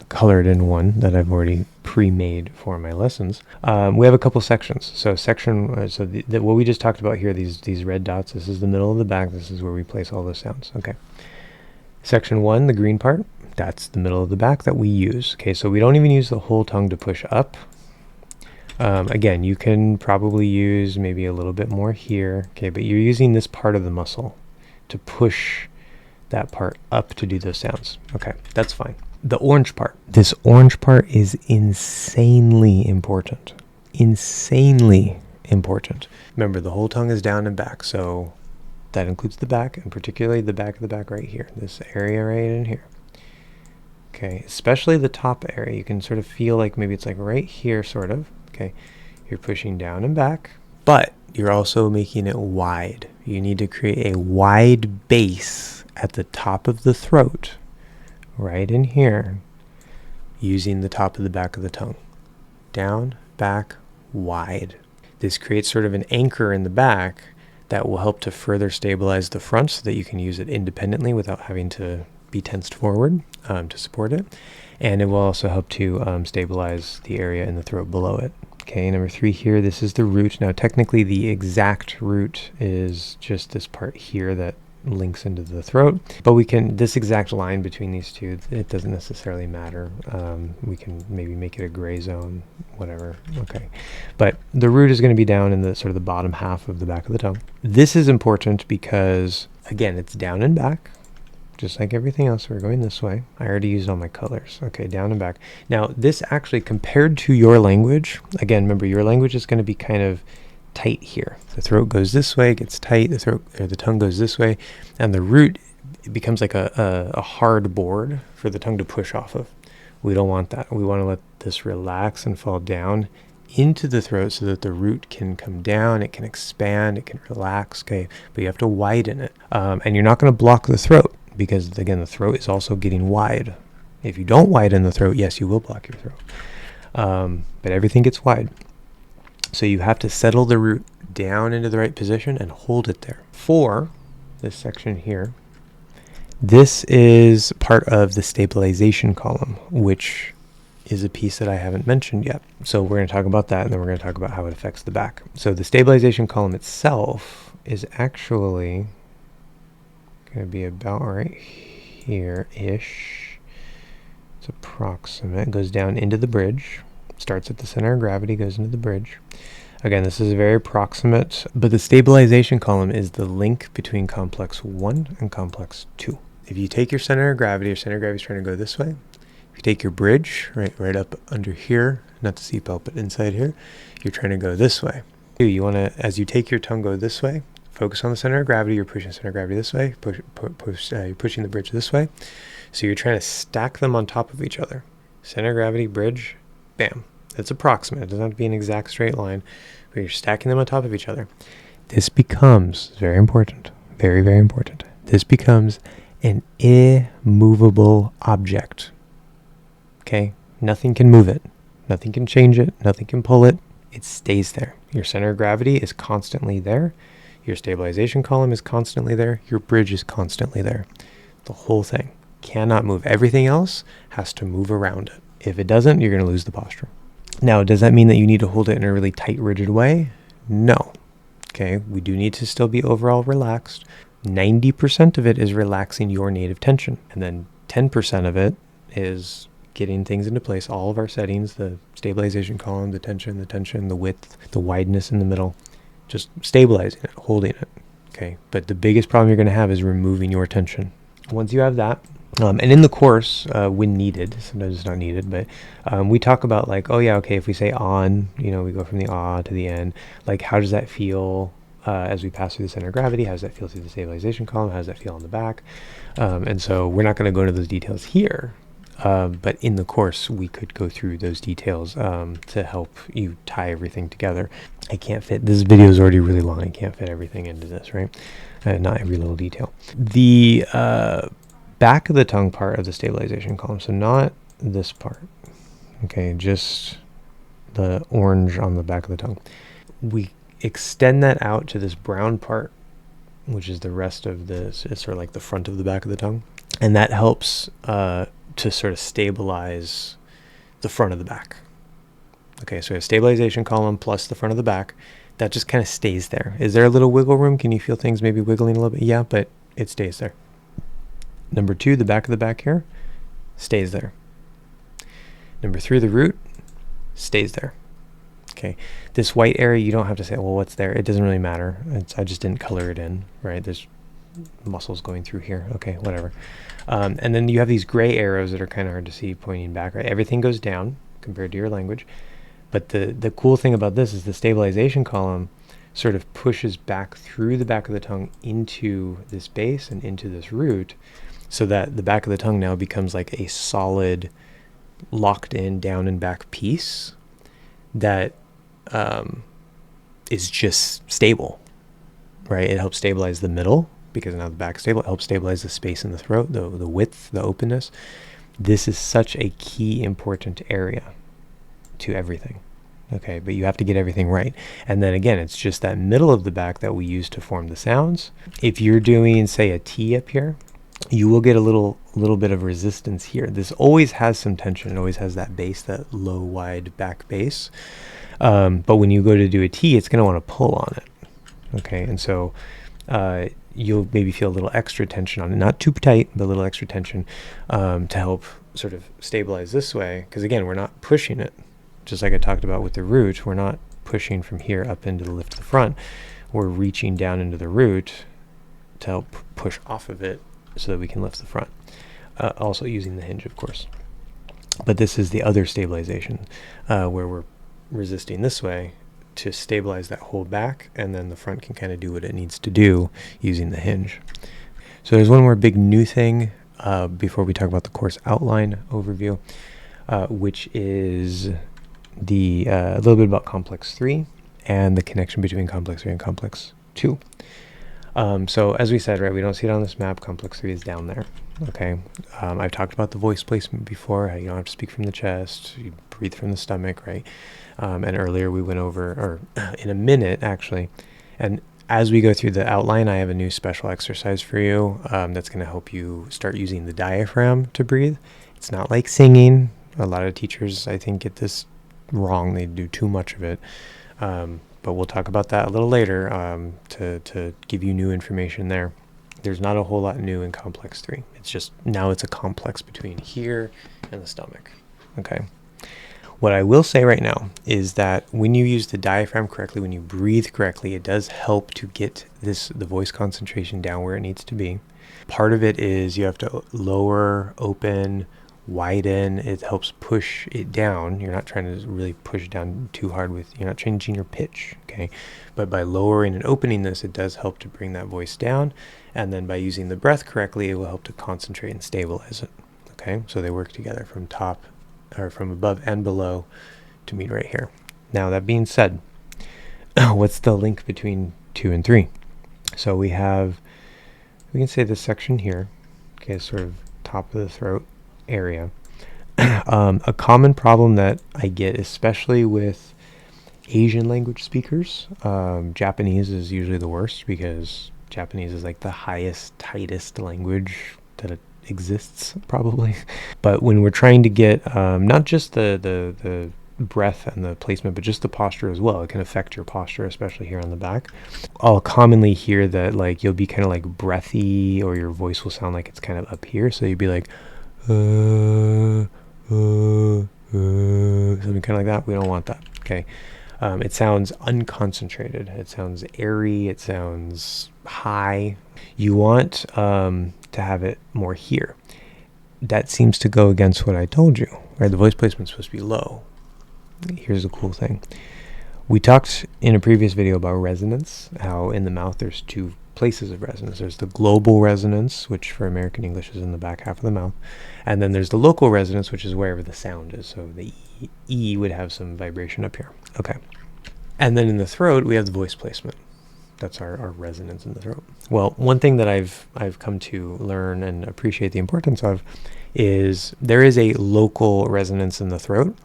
colored in one that I've already pre-made for my lessons. We have a couple sections. So section, so what we just talked about here, these red dots, this is the middle of the back. This is where we place all the sounds. Okay. Section 1, the green part, that's the middle of the back that we use. Okay, so we don't even use the whole tongue to push up. Again, you can probably use maybe a little bit more here. Okay, but you're using this part of the muscle to push that part up to do those sounds. Okay, that's fine. The orange part. This orange part is insanely important. Insanely important. Remember, the whole tongue is down and back, so that includes the back, and particularly the back of the back right here. This area right in here. Okay, especially the top area. You can sort of feel like maybe it's like right here, sort of. Okay, you're pushing down and back, but you're also making it wide. You need to create a wide base at the top of the throat, right in here, using the top of the back of the tongue. Down, back, wide. This creates sort of an anchor in the back that will help to further stabilize the front so that you can use it independently without having to be tensed forward to support it. And it will also help to stabilize the area in the throat below it. Okay, number 3 here, this is the root. Now technically the exact root is just this part here that links into the throat, but we can, this exact line between these two, it doesn't necessarily matter. We can maybe make it a gray zone, whatever. Okay, but the root is going to be down in the sort of the bottom half of the back of the tongue. This is important because, again, it's down and back, just like everything else. We're going this way. I already used all my colors. Okay, down and back. Now, this actually, compared to your language, again, remember, your language is going to be kind of tight here. The throat goes this way, it gets tight, the throat or the tongue goes this way, and the root, it becomes like a hard board for the tongue to push off of. We don't want that. We want to let this relax and fall down into the throat so that the root can come down, it can expand, it can relax. Okay, but you have to widen it, and you're not going to block the throat, because again, the throat is also getting wide. If you don't widen the throat, yes, you will block your throat, but everything gets wide. So you have to settle the root down into the right position and hold it there. For this section here, this is part of the stabilization column, which is a piece that I haven't mentioned yet. So we're going to talk about that, and then we're going to talk about how it affects the back. So the stabilization column itself is actually going to be about right here-ish. It's approximate. It goes down into the bridge. Starts at the center of gravity, goes into the bridge. Again, this is very approximate, but the stabilization column is the link between complex 1 and complex 2. If you take your center of gravity is trying to go this way. If you take your bridge, right up under here, not the seatbelt, but inside here, you're trying to go this way. You want to, as you take your tongue, go this way, focus on the center of gravity, you're pushing the center of gravity this way, you're pushing the bridge this way. So you're trying to stack them on top of each other. Center of gravity, bridge, bam. It's approximate. It doesn't have to be an exact straight line, but you're stacking them on top of each other. This becomes, very important, very, very important. This becomes an immovable object. Okay? Nothing can move it. Nothing can change it. Nothing can pull it. It stays there. Your center of gravity is constantly there. Your stabilization column is constantly there. Your bridge is constantly there. The whole thing cannot move. Everything else has to move around it. If it doesn't, you're going to lose the posture. Now, does that mean that you need to hold it in a really tight, rigid way? No. Okay, we do need to still be overall relaxed. 90% of it is relaxing your native tension, and then 10% of it is getting things into place, all of our settings, the stabilization column, the tension, the width, the wideness in the middle, just stabilizing it, holding it. Okay, but the biggest problem you're going to have is removing your tension. Once you have that, and in the course, when needed, sometimes it's not needed, but we talk about like, oh yeah, okay, if we say on, we go from the ah to the n, like how does that feel as we pass through the center of gravity? How does that feel through the stabilization column? How does that feel on the back? And so we're not going to go into those details here, but in the course, we could go through those details to help you tie everything together. I can't fit, this video is already really long, I can't fit everything into this, right? Not every little detail. The back of the tongue part of the stabilization column, so not this part, okay, just the orange on the back of the tongue. We extend that out to this brown part, which is the rest of this. It's sort of like the front of the back of the tongue, and that helps to sort of stabilize the front of the back. Okay, so we have stabilization column plus the front of the back. That just kind of stays there. Is there a little wiggle room? Can you feel things maybe wiggling a little bit? Yeah, but it stays there. Number 2, the back of the back here stays there. Number 3, the root stays there. Okay, this white area, you don't have to say, well, what's there? It doesn't really matter. I just didn't color it in, right? There's muscles going through here. Okay, whatever. And then you have these gray arrows that are kind of hard to see pointing back, right? Everything goes down compared to your language. But the cool thing about this is the stabilization column sort of pushes back through the back of the tongue into this base and into this root, so that the back of the tongue now becomes like a solid, locked in down and back piece that is just stable, right? It helps stabilize the middle because now the back's stable. It helps stabilize the space in the throat, the width, the openness. This is such a key, important area to everything. Okay, but you have to get everything right. And then again, it's just that middle of the back that we use to form the sounds. If you're doing, say, a T up here, you will get a little bit of resistance here. This always has some tension. It always has that bass, that low, wide back bass. But when you go to do a T, it's going to want to pull on it. Okay, and so you'll maybe feel a little extra tension on it. Not too tight, but a little extra tension to help sort of stabilize this way. Because again, we're not pushing it. Just like I talked about with the root, we're not pushing from here up into the lift of the front. We're reaching down into the root to help push off of it so that we can lift the front. Also using the hinge, of course. But this is the other stabilization where we're resisting this way to stabilize that whole back, and then the front can kind of do what it needs to do using the hinge. So there's one more big new thing before we talk about the course outline overview, which is the a little bit about complex 3 and the connection between complex 3 and complex 2. So as we said, right, we don't see it on this map. Complex 3 is down there. Okay, I've talked about the voice placement before, how you don't have to speak from the chest, you breathe from the stomach, right? And earlier we went over, or in a minute actually, and as we go through the outline, I have a new special exercise for you that's going to help you start using the diaphragm to breathe. It's not like singing. A lot of teachers, I think, get this wrong. They do too much of it. But we'll talk about that a little later to give you new information there. There's not a whole lot new in complex 3. It's just now it's a complex between here and the stomach. Okay. What I will say right now is that when you use the diaphragm correctly, when you breathe correctly, it does help to get the voice concentration down where it needs to be. Part of it is you have to lower, open, widen. It helps push it down. You're not trying to really push down too hard you're not changing your pitch, okay? But by lowering and opening this, it does help to bring that voice down. And then by using the breath correctly, it will help to concentrate and stabilize it, okay? So they work together from top, or from above and below to meet right here. Now, that being said, what's the link between 2 and 3? So we can say this section here, okay, sort of top of the throat area. A common problem that I get, especially with Asian language speakers, Japanese is usually the worst because Japanese is like the highest, tightest language that exists probably. But when we're trying to get not just the breath and the placement, but just the posture as well. It can affect your posture, especially here on the back. I'll commonly hear that like you'll be kind of like breathy, or your voice will sound like it's kind of up here. So you'd be like, something kind of like that. We don't want that. Okay. It sounds unconcentrated. It sounds airy. It sounds high. You want to have it more here. That seems to go against what I told you, right? The voice placement is supposed to be low. Here's the cool thing. We talked in a previous video about resonance, how in the mouth there's two places of resonance. There's the global resonance, which for American English is in the back half of the mouth. And then there's the local resonance, which is wherever the sound is. So the E would have some vibration up here. Okay. And then in the throat, we have the voice placement. That's our resonance in the throat. Well, one thing that I've come to learn and appreciate the importance of is there is a local resonance in the throat.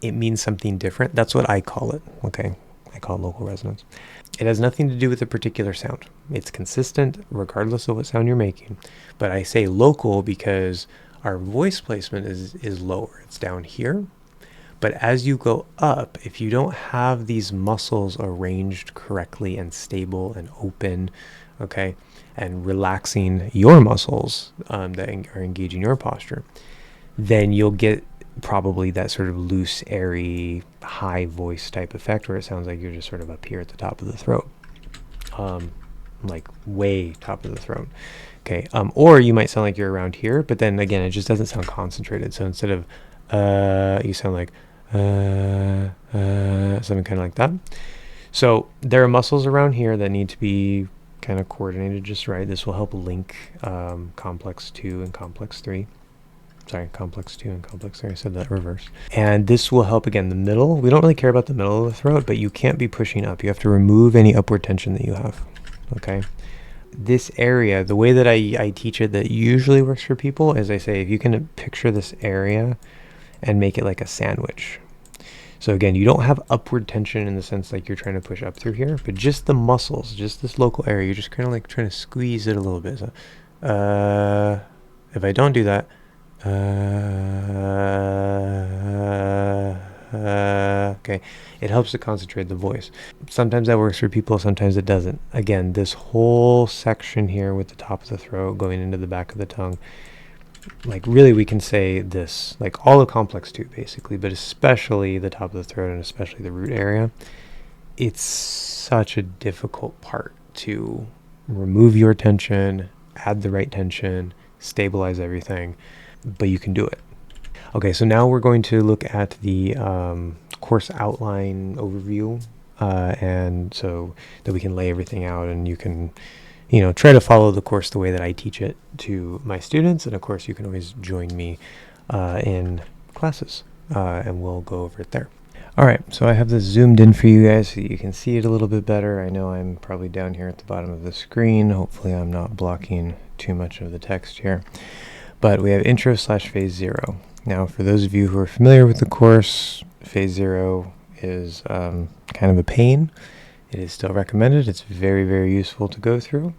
It means something different. That's what I call it. Okay. I call it local resonance. It has nothing to do with a particular sound. It's consistent regardless of what sound you're making. But I say local because our voice placement is lower. It's down here. But as you go up, if you don't have these muscles arranged correctly and stable and open, okay, and relaxing your muscles that are engaging your posture, then you'll get probably that sort of loose, airy, high voice type effect where it sounds like you're just sort of up here at the top of the throat, like way top of the throat. Okay, or you might sound like you're around here, but then again, it just doesn't sound concentrated. So instead of you sound like something kind of like that. So there are muscles around here that need to be kind of coordinated just right. This will help link complex 2 and complex 3. Sorry, complex 2 and complex 3. I said that reverse. And this will help, again, the middle. We don't really care about the middle of the throat, but you can't be pushing up. You have to remove any upward tension that you have. Okay. This area, the way that I teach it that usually works for people is I say, if you can picture this area and make it like a sandwich. So again, you don't have upward tension in the sense like you're trying to push up through here, but just the muscles, just this local area, you're just kind of like trying to squeeze it a little bit. So, if I don't do that, okay, it helps to concentrate the voice. Sometimes that works for people, sometimes it doesn't. Again, this whole section here with the top of the throat going into the back of the tongue, like really we can say this, like all of complex 2 basically, but especially the top of the throat and especially the root area. It's such a difficult part to remove your tension, add the right tension, stabilize everything, but you can do it. Okay, so now we're going to look at the course outline overview, and so that we can lay everything out and you can try to follow the course the way that I teach it to my students. And of course, you can always join me in classes and we'll go over it there. All right, so I have this zoomed in for you guys so you can see it a little bit better. I know I'm probably down here at the bottom of the screen. Hopefully I'm not blocking too much of the text here. But we have intro/phase 0. Now, for those of you who are familiar with the course, phase 0 is kind of a pain. It is still recommended. It's very, very useful to go through.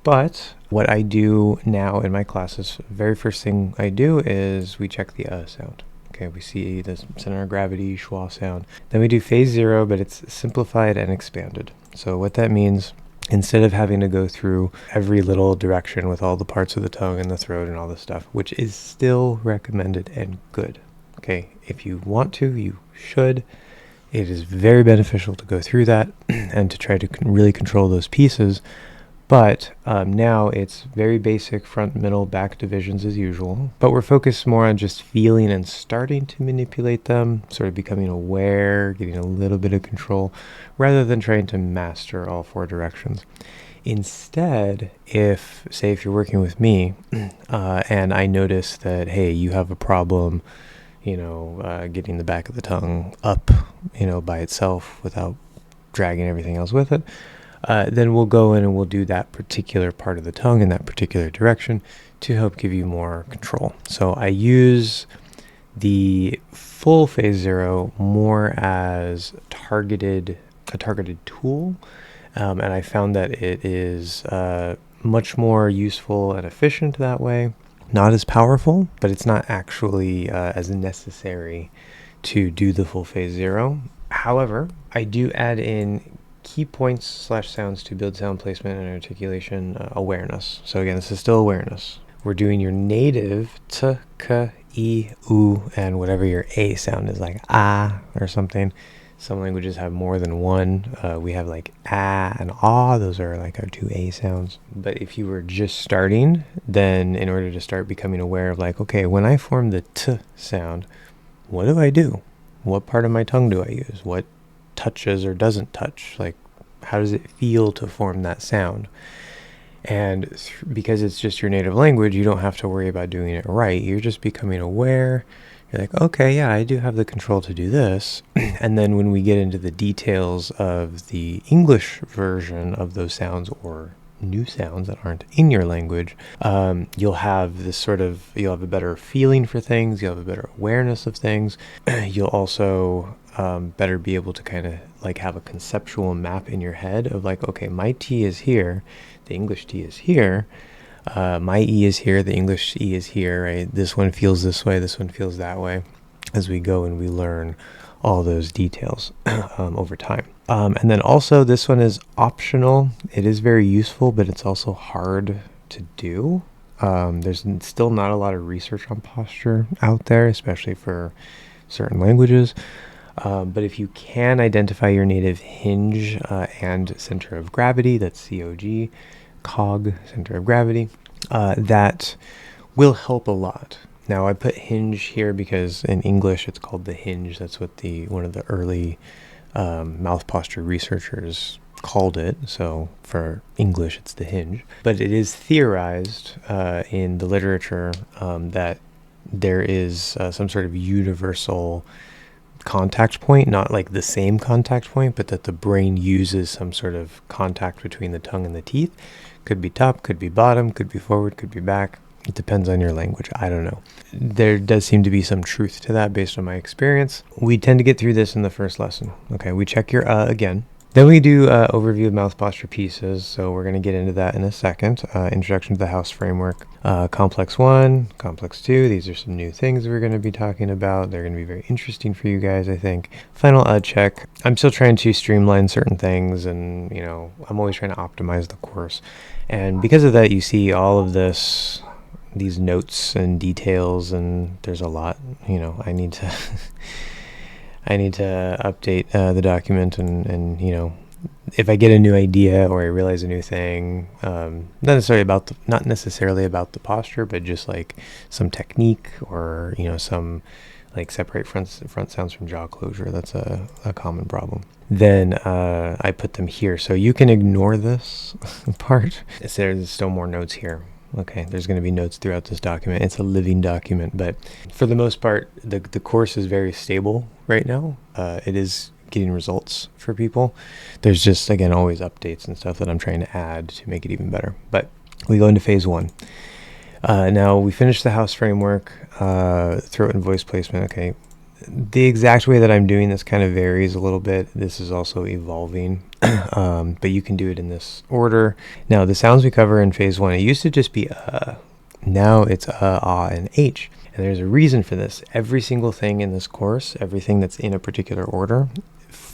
But what I do now in my classes, very first thing I do is we check the sound. Okay, we see the center of gravity, schwa sound. Then we do phase 0, but it's simplified and expanded. So what that means, instead of having to go through every little direction with all the parts of the tongue and the throat and all this stuff, which is still recommended and good. Okay, if you want to, you should. It is very beneficial to go through that and to try to really control those pieces. But now it's very basic front, middle, back divisions as usual. But we're focused more on just feeling and starting to manipulate them, sort of becoming aware, getting a little bit of control, rather than trying to master all 4 directions. Instead, if you're working with me and I notice that, hey, you have a problem getting the back of the tongue up, by itself without dragging everything else with it, then we'll go in and we'll do that particular part of the tongue in that particular direction to help give you more control. So I use the full phase 0 more as a targeted tool, and I found that it is much more useful and efficient that way. Not as powerful, but it's not actually as necessary to do the full phase 0. However, I do add in key points / sounds to build sound placement and articulation awareness. So again, this is still awareness. We're doing your native t, k, e, u, and whatever your a sound is, like ah or something. Some languages have more than one. We have like ah and ah. Those are like our 2 a sounds. But if you were just starting, then in order to start becoming aware of like, okay, when I form the t sound, what do I do? What part of my tongue do I use? What touches or doesn't touch? Like, how does it feel to form that sound? And because it's just your native language, you don't have to worry about doing it right. You're just becoming aware. You're like, okay, yeah, I do have the control to do this. And then when we get into the details of the English version of those sounds or new sounds that aren't in your language, you'll have this you'll have a better feeling for things. You'll have a better awareness of things. You'll also better be able to kind of like have a conceptual map in your head of like, okay, my T is here, the English T is here, my E is here, the English E is here, right? This one feels this way, this one feels that way, as we go and we learn all those details over time. And then also this one is optional. It is very useful, but it's also hard to do. There's still not a lot of research on posture out there, especially for certain languages. But if you can identify your native hinge and center of gravity, that's COG, cog, center of gravity, that will help a lot. Now I put hinge here because in English it's called the hinge. That's what one of the early mouth posture researchers called it. So for English it's the hinge. But it is theorized in the literature that there is some sort of universal contact point, not like the same contact point, but that the brain uses some sort of contact between the tongue and the teeth. Could be top, could be bottom, could be forward, could be back. It depends on your language. I don't know. There does seem to be some truth to that based on my experience. We tend to get through this in the first lesson. Okay, we check your again. Then we do overview of mouth posture pieces. So we're going to get into that in a second. Introduction to the house framework. Complex 1, complex 2. These are some new things we're going to be talking about. They're going to be very interesting for you guys, I think. Final check. I'm still trying to streamline certain things, and I'm always trying to optimize the course. And because of that, you see all of these notes and details, and there's a lot. I need to I need to update the document, and if I get a new idea or I realize a new thing, not necessarily about the posture, but just like some technique or some like separate front sounds from jaw closure. That's a common problem. Then I put them here, so you can ignore this part. There's still more notes here. Okay, there's going to be notes throughout this document. It's a living document, but for the most part, the course is very stable right now. It is getting results for people. There's just, again, always updates and stuff that I'm trying to add to make it even better. But we go into phase 1. Now, we finished the house framework, throat and voice placement. Okay, the exact way that I'm doing this kind of varies a little bit. This is also evolving, but you can do it in this order. Now, the sounds we cover in phase 1, it used to just be now it's ah, and h. And there's a reason for this. Every single thing in this course, everything that's in a particular order,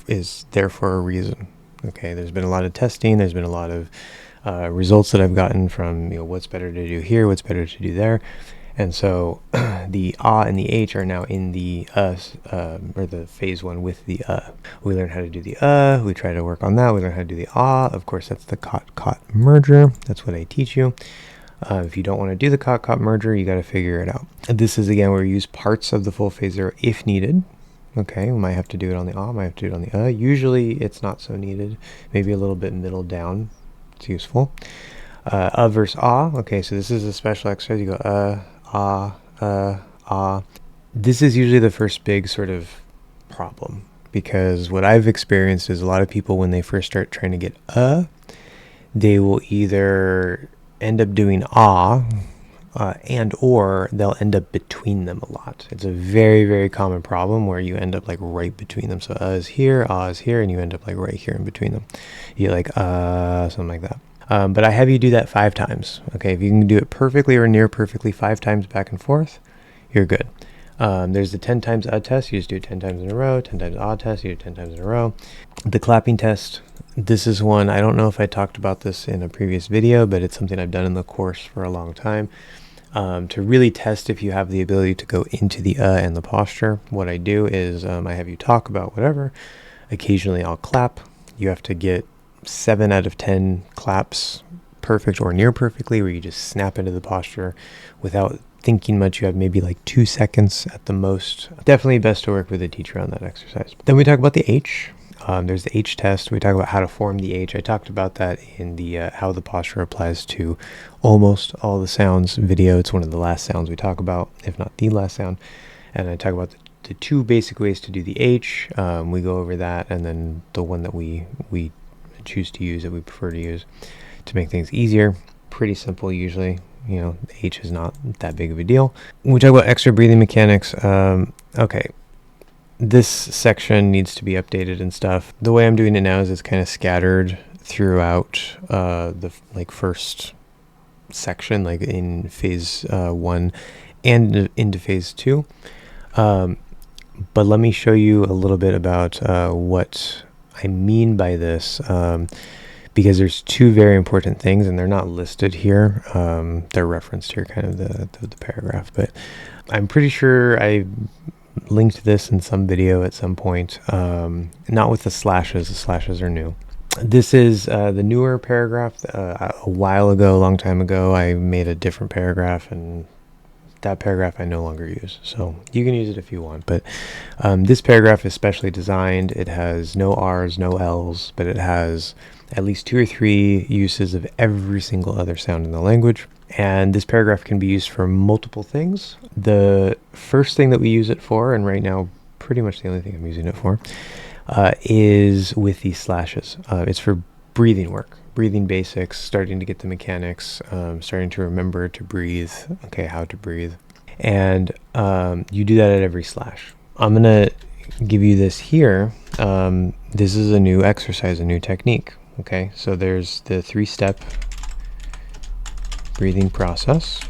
is there for a reason. Okay, there's been a lot of testing. There's been a lot of results that I've gotten from what's better to do here, what's better to do there. And so the ah and the h are now in the or the phase 1 with the We learn how to do the we try to work on that. We learn how to do the ah. Of course, that's the cot merger. That's what I teach you. If you don't want to do the cot merger, you got to figure it out. This is again where we use parts of the full phase 0 if needed. Okay, we might have to do it on the ah, might have to do it on the Usually it's not so needed. Maybe a little bit middle down. It's useful. Versus ah. Okay, so this is a special exercise. You go ah. This is usually the first big sort of problem, because what I've experienced is a lot of people, when they first start trying to get they will either end up doing and or they'll end up between them a lot. It's a very, very common problem where you end up like right between them. So is here, is here, and you end up like right here in between them. You like something like that. But I have you do that 5 times. Okay, if you can do it perfectly or near perfectly 5 times back and forth, you're good. There's the 10 times odd test. You just do it 10 times in a row. 10 times odd test. You do it 10 times in a row. The clapping test. This is one, I don't know if I talked about this in a previous video, but it's something I've done in the course for a long time. To really test if you have the ability to go into the and the posture, what I do is I have you talk about whatever. Occasionally I'll clap. You have to get 7 out of 10 claps perfect or near perfectly, where you just snap into the posture without thinking much. You have maybe like 2 seconds at the most. Definitely best to work with a teacher on that exercise. Then we talk about the H. There's the H test. We talk about how to form the H. I talked about that in the how the posture applies to almost all the sounds video. It's one of the last sounds we talk about, if not the last sound. And I talk about the 2 basic ways to do the H. We go over that, and then the one that we choose to use, that we prefer to use to make things easier. Pretty simple usually. You know, H is not that big of a deal. When we talk about extra breathing mechanics, okay. This section needs to be updated and stuff. The way I'm doing it now is it's kind of scattered throughout the first section, like in phase 1 and into phase 2. But let me show you a little bit about what I mean by this, because there's 2 very important things, and they're not listed here. They're referenced here, kind of the paragraph, but I'm pretty sure I linked this in some video at some point, not with the slashes. The slashes are new. This is the newer paragraph. A while ago, a long time ago, I made a different paragraph, and that paragraph I no longer use. So you can use it if you want, but this paragraph is specially designed. It has no R's, no L's, but it has at least 2 or 3 uses of every single other sound in the language. And this paragraph can be used for multiple things. The first thing that we use it for, and right now pretty much the only thing I'm using it for, is with these slashes. It's for breathing work, breathing basics, starting to get the mechanics, starting to remember to breathe, okay, how to breathe. And you do that at every slash. I'm going to give you this here. This is a new exercise, a new technique. Okay, so there's the 3-step breathing process.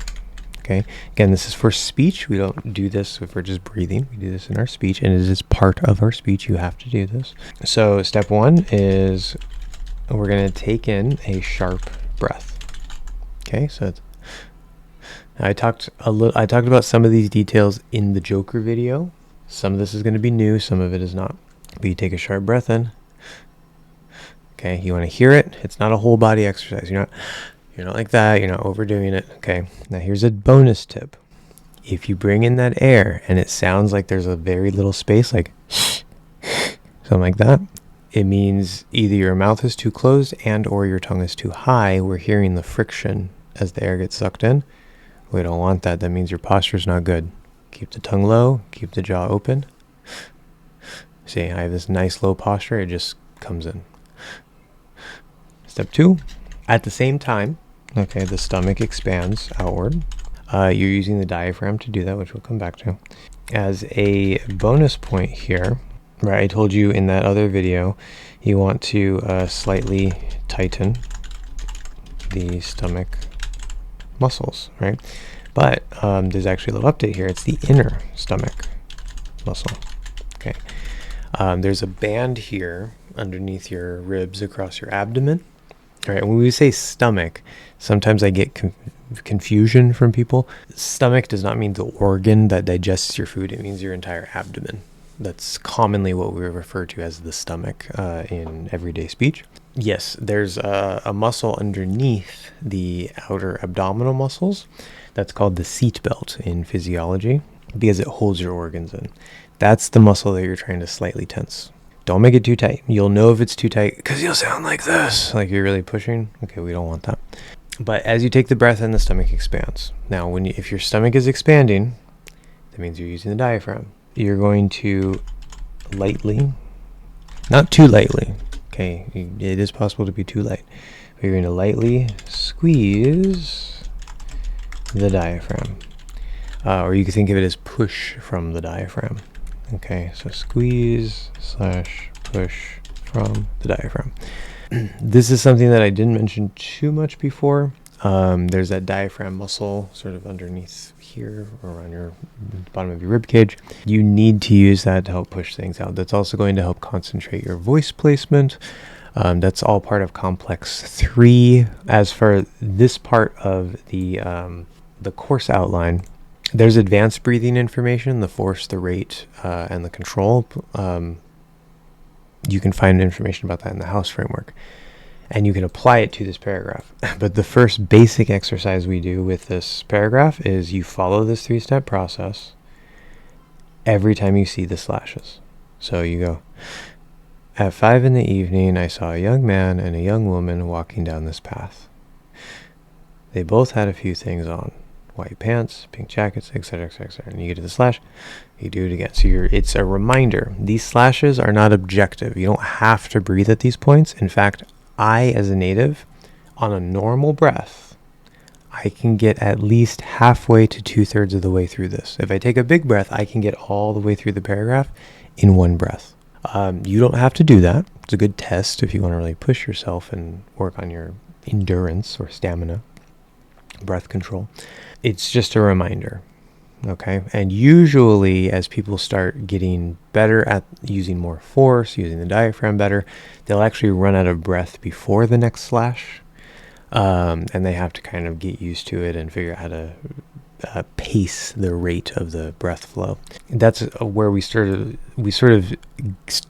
Okay, again, this is for speech. We don't do this if we're just breathing. We do this in our speech, and it is part of our speech. You have to do this. So step 1 is we're going to take in a sharp breath. Okay, so I talked about some of these details in the Joker video. Some of this is going to be new, some of it is not. But you take a sharp breath in. Okay, you want to hear it. It's not a whole body exercise. You're not like that. You're not overdoing it. Okay, now here's a bonus tip. If you bring in that air and it sounds like there's a very little space, like something like that, it means either your mouth is too closed and or your tongue is too high. We're hearing the friction as the air gets sucked in. We don't want that. That means your posture is not good. Keep the tongue low. Keep the jaw open. See, I have this nice low posture. It just comes in. Step 2, at the same time, okay, the stomach expands outward. You're using the diaphragm to do that, which we'll come back to. As a bonus point here, right, I told you in that other video, you want to slightly tighten the stomach muscles, right? But there's actually a little update here. It's the inner stomach muscle, okay? There's a band here underneath your ribs across your abdomen. All right, when we say stomach, sometimes I get confusion from people. Stomach does not mean the organ that digests your food. It means your entire abdomen. That's commonly what we refer to as the stomach in everyday speech. Yes, there's a muscle underneath the outer abdominal muscles. That's called the seatbelt in physiology because it holds your organs in. That's the muscle that you're trying to slightly tense. Don't make it too tight. You'll know if it's too tight because you'll sound like this, like you're really pushing. Okay, we don't want that. But as you take the breath in, the stomach expands. Now, if your stomach is expanding, that means you're using the diaphragm. You're going to lightly, not too lightly, okay, it is possible to be too light, but you're going to lightly squeeze the diaphragm. Or you can think of it as push from the diaphragm. Okay, so squeeze / push from the diaphragm. This is something that I didn't mention too much before. There's that diaphragm muscle sort of underneath here or on your bottom of your rib cage. You need to use that to help push things out. That's also going to help concentrate your voice placement. That's all part of complex 3. As for this part of the course outline, there's advanced breathing information, the force, the rate, and the control. You can find information about that in the House framework, and you can apply it to this paragraph. But the first basic exercise we do with this paragraph is you follow this 3-step process every time you see the slashes. So you go, at 5 in the evening, I saw a young man and a young woman walking down this path. They both had a few things on. White pants, pink jackets, etc., etc., etc. And you get to the slash, you do it again. So it's a reminder. These slashes are not objective. You don't have to breathe at these points. In fact, I, as a native, on a normal breath, I can get at least halfway to 2/3 of the way through this. If I take a big breath, I can get all the way through the paragraph in one breath. You don't have to do that. It's a good test if you want to really push yourself and work on your endurance or stamina, breath control. It's just a reminder, okay? And usually as people start getting better at using more force, using the diaphragm better, they'll actually run out of breath before the next slash, and they have to kind of get used to it and figure out how to pace the rate of the breath flow. That's where we sort of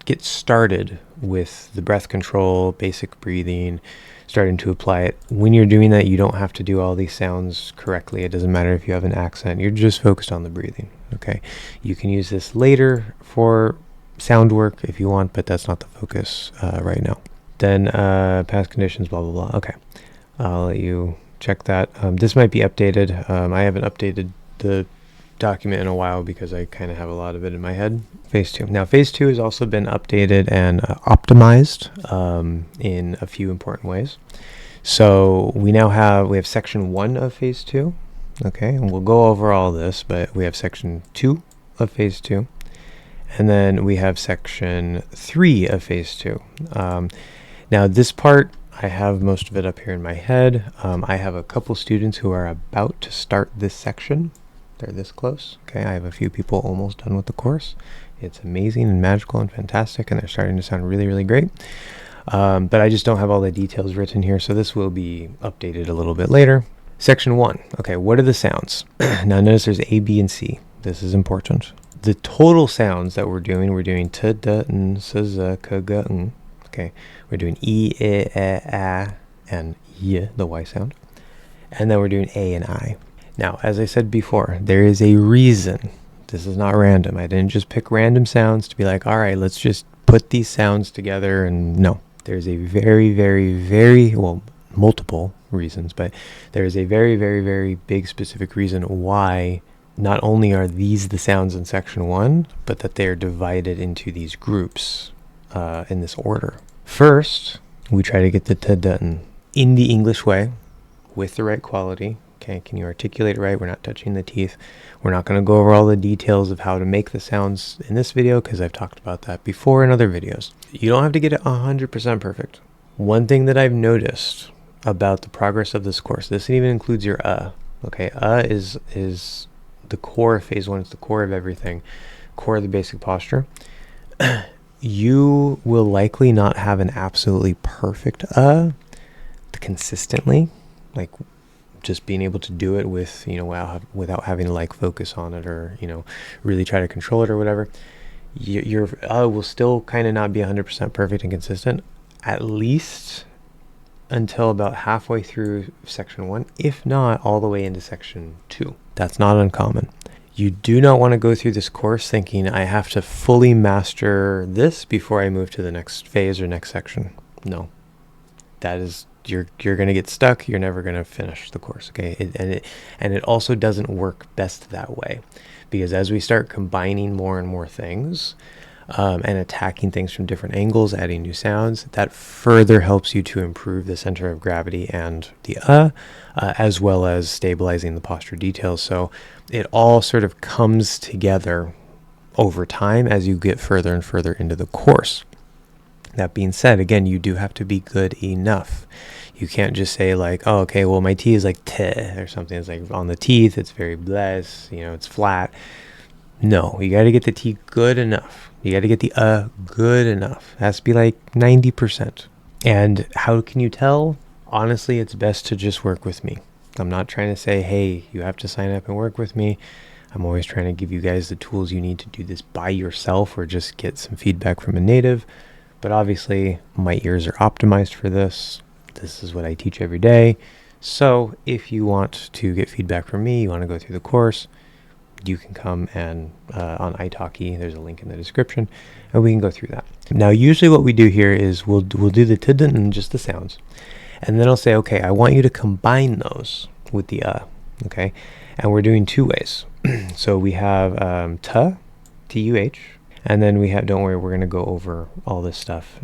get started with the breath control, basic breathing, starting to apply it. When you're doing that, you don't have to do all these sounds correctly. It doesn't matter if you have an accent. You're just focused on the breathing, okay? You can use this later for sound work if you want, but that's not the focus right now. Then past conditions, blah, blah, blah. Okay, I'll let you check that. This might be updated. I haven't updated the document in a while because I kind of have a lot of it in my head. Phase 2. Now, Phase 2 has also been updated and optimized in a few important ways. So we have Section 1 of Phase 2. Okay, and we'll go over all this, but we have Section 2 of Phase 2. And then we have Section 3 of Phase 2. Now, this part, I have most of it up here in my head. I have a couple students who are about to start this section. They're this close. Okay, I have a few people almost done with the course. It's amazing and magical and fantastic, and they're starting to sound really, really great. But I just don't have all the details written here, so this will be updated a little bit later. Section 1. Okay, what are the sounds? Now notice there's A, B, and C. This is important. The total sounds that we're doing t, d, n, s, z, k, g, n. Okay, we're doing E, I, A, and Y, the Y sound. And then we're doing A and I. Now, as I said before, there is a reason. This is not random. I didn't just pick random sounds to be like, all right, let's just put these sounds together. And no, there's a very, very, very, well, multiple reasons, but there is a very, very, very big specific reason why not only are these the sounds in Section 1, but that they're divided into these groups in this order. First, we try to get the t done in the English way with the right quality. Okay, can you articulate it right? We're not touching the teeth. We're not going to go over all the details of how to make the sounds in this video because I've talked about that before in other videos. You don't have to get it 100% perfect. One thing that I've noticed about the progress of this course, this even includes your okay, is the core of Phase 1. It's the core of everything, core of the basic posture. You will likely not have an absolutely perfect consistently, like just being able to do it with, without having to like focus on it or, really try to control it or whatever. Your will still kind of not be 100% perfect and consistent, at least until about halfway through Section 1, if not all the way into Section 2. That's not uncommon. You do not want to go through this course thinking I have to fully master this before I move to the next phase or next section. No, that is, you're going to get stuck. You're never going to finish the course. Okay. And it also doesn't work best that way, because as we start combining more and more things, and attacking things from different angles, adding new sounds, that further helps you to improve the center of gravity and the as well as stabilizing the posture details. So it all sort of comes together over time as you get further and further into the course. That being said, again, you do have to be good enough. You You can't just say like, oh, okay, well, my T is like T or something. It's like on the teeth, it's very bless, it's flat. No, you got to get the T good enough. You got to get the good enough. It has to be like 90%. And how can you tell? Honestly, it's best to just work with me. I'm not trying to say, hey, you have to sign up and work with me. I'm always trying to give you guys the tools you need to do this by yourself or just get some feedback from a native. But obviously, my ears are optimized for this. This is what I teach every day. So if you want to get feedback from me, you want to go through the course, you can come and on italki, there's a link in the description, and we can go through that. Now, usually what we do here is we'll do the t and just the sounds. And then I'll say, okay, I want you to combine those with the okay? And we're doing two ways. So we have T-U-H, and then we have, don't worry, we're going to go over all this stuff.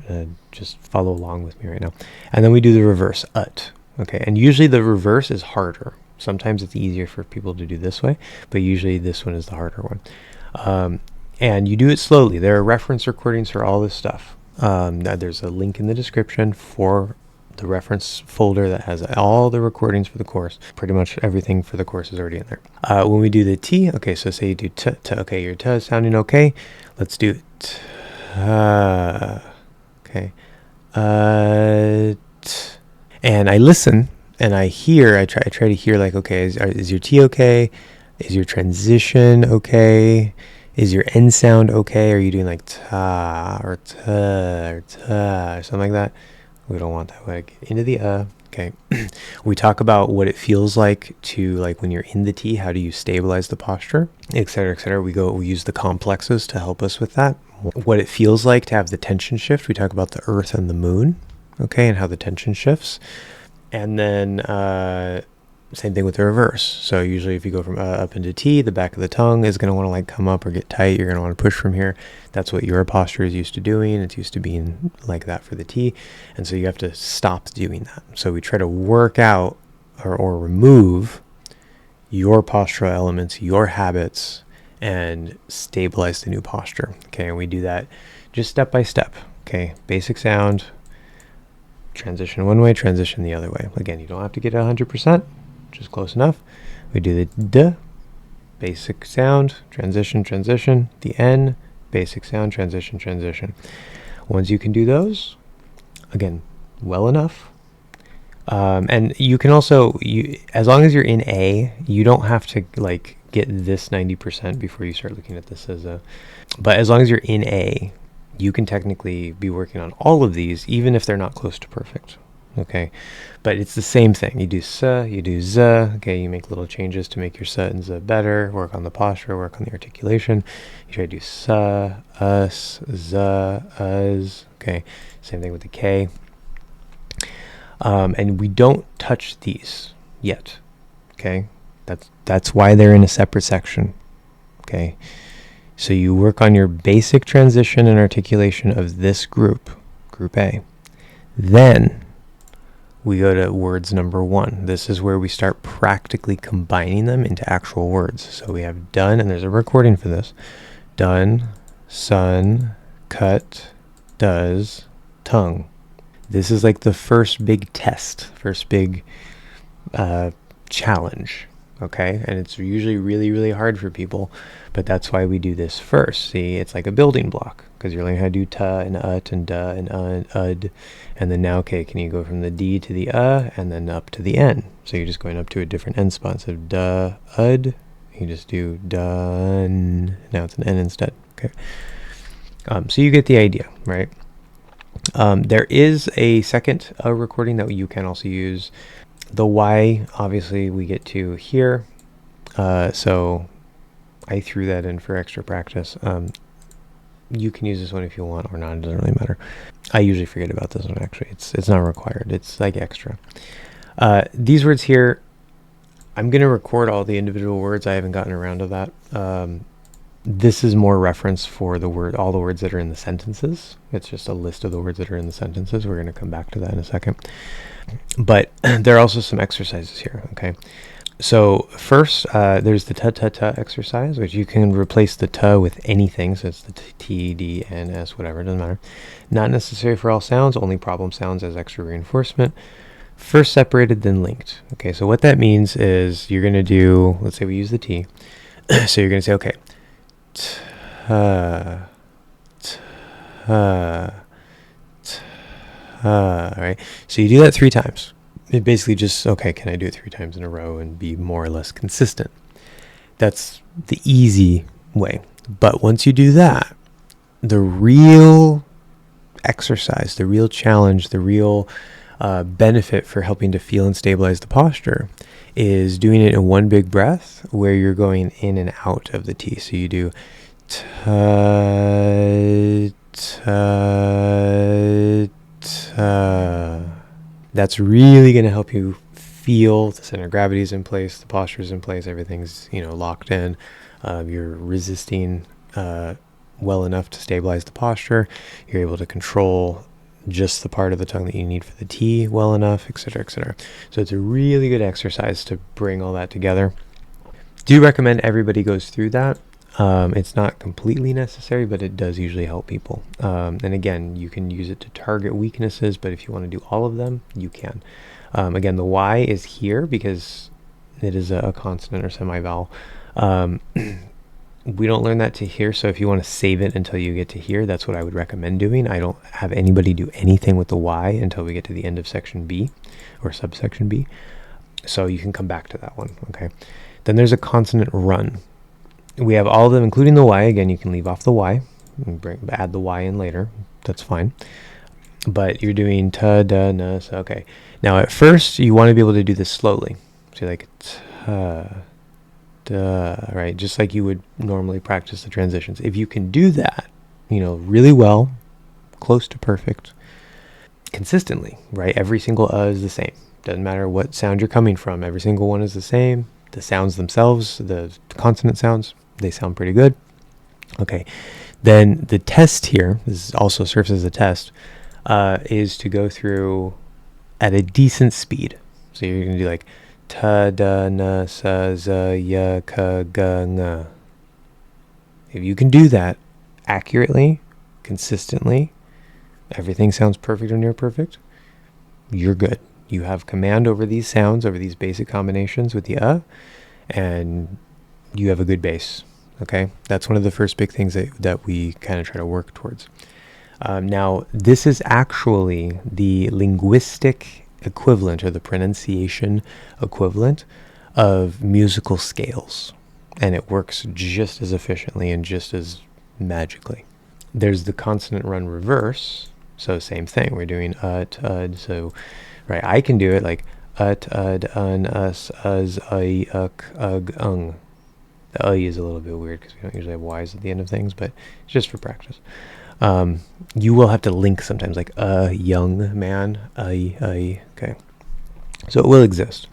Just follow along with me right now. And then we do the reverse, ut, okay? And usually the reverse is harder. Sometimes it's easier for people to do this way, but usually this one is the harder one. And you do it slowly. There are reference recordings for all this stuff. There's a link in the description for the reference folder that has all the recordings for the course. Pretty much everything for the course is already in there. When we do the T, okay, so say you do t, okay, your t is sounding okay. Let's do it. Okay. And I listen and I hear, I try to hear like, okay, is your T okay? Is your transition okay? Is your end sound okay? Are you doing like ta or ta or ta or something like that? We don't want that. We get into the okay. We talk about what it feels like to, like when you're in the T, how do you stabilize the posture, etc., etc. We use the complexes to help us with that. What it feels like to have the tension shift. We talk about the earth and the moon, okay, and how the tension shifts. And then same thing with the reverse. So usually if you go from up into T, the back of the tongue is going to want to like come up or get tight. You're going to want to push from here. That's what your posture is used to doing. It's used to being like that for the T. And so you have to stop doing that. So we try to work out or remove your postural elements, your habits, and stabilize the new posture. Okay, and we do that just step by step. Okay, basic sound, transition one way, transition the other way. Again, you don't have to get 100%. Just close enough. We do the D, basic sound, transition, transition. The N, basic sound, transition, transition. Once you can do those, again, well enough. And you can also, as long as you're in A, you don't have to like get this 90% before you start looking at this as a, but as long as you're in A, you can technically be working on all of these, even if they're not close to perfect. Okay, but it's the same thing. You do sa, you do z. Okay, you make little changes to make your sa and z better. Work on the posture, work on the articulation. You try to do sa, us, z, us. Okay, same thing with the k. And we don't touch these yet. Okay, that's why they're in a separate section. Okay, so you work on your basic transition and articulation of this group, group A. Then we go to words number 1. This is where we start practically combining them into actual words. So we have done, and there's a recording for this. Done, sun, cut, does, tongue. This is like the first big test, first big challenge. Okay, and it's usually really, really hard for people, but that's why we do this first. See, it's like a building block, because you're learning how to do ta and ut and da and and ud, and then now, okay, can you go from the D to the and then up to the N? So you're just going up to a different end spot. So da, ud, you just do done. Now it's an N instead. Okay, so you get the idea, right? There is a second recording that you can also use. The Y, obviously, we get to here, so I threw that in for extra practice. You can use this one if you want or not, it doesn't really matter. I usually forget about this one, actually. It's not required, it's like extra. These words here, I'm going to record all the individual words. I haven't gotten around to that. This is more reference for all the words that are in the sentences. It's just a list of the words that are in the sentences. We're going to come back to that in a second. But there are also some exercises here, okay? So first, there's the ta-ta-ta exercise, which you can replace the ta with anything. So it's the T, D, N, S, whatever, it doesn't matter. Not necessary for all sounds, only problem sounds as extra reinforcement. first separated, then linked. Okay, so what that means is you're going to do, let's say we use the T. So you're going to say, okay, ta, ta, ta, right? So you do that 3 times. It basically just, okay, can I do it 3 times in a row and be more or less consistent? That's the easy way. But once you do that, the real exercise, the real challenge, the real benefit for helping to feel and stabilize the posture is doing it in one big breath where you're going in and out of the T. So you do ta, ta, ta. That's really going to help you feel the center of gravity is in place, the posture is in place, everything's locked in. You're resisting well enough to stabilize the posture. You're able to control just the part of the tongue that you need for the T well enough, etc., etc. So it's a really good exercise to bring all that together. Do recommend everybody goes through that. It's not completely necessary, but it does usually help people. And again, you can use it to target weaknesses, but if you want to do all of them, you can. Again, the Y is here because it is a consonant or semi-vowel. We don't learn that to here, so if you want to save it until you get to here, that's what I would recommend doing. I don't have anybody do anything with the Y until we get to the end of section B or subsection B. So you can come back to that one, okay? Then there's a consonant run. We have all of them, including the Y. Again, you can leave off the Y and add the Y in later. That's fine. But you're doing ta, da, na, so, okay. Now, at first, you want to be able to do this slowly. So you're like ta, da, right? Just like you would normally practice the transitions. If you can do that, really well, close to perfect, consistently, right? Every single is the same. Doesn't matter what sound you're coming from. Every single one is the same. The sounds themselves, the consonant sounds, they sound pretty good. Okay. Then the test here, this also serves as a test, is to go through at a decent speed. So you're going to do like ta, da, na, sa, za, ya, ka, ga, nga. If you can do that accurately, consistently, everything sounds perfect or near perfect, you're good. You have command over these sounds, over these basic combinations with the and you have a good base. Okay, that's one of the first big things that we kind of try to work towards. Now, this is actually the linguistic equivalent or the pronunciation equivalent of musical scales, and it works just as efficiently and just as magically. There's the consonant run reverse, so same thing. We're doing so right, I can do it like ut, un, us, I, ug, ung. The is a little bit weird because we don't usually have Y's at the end of things, but it's just for practice. You will have to link sometimes, like a young man, I. Okay, so it will exist,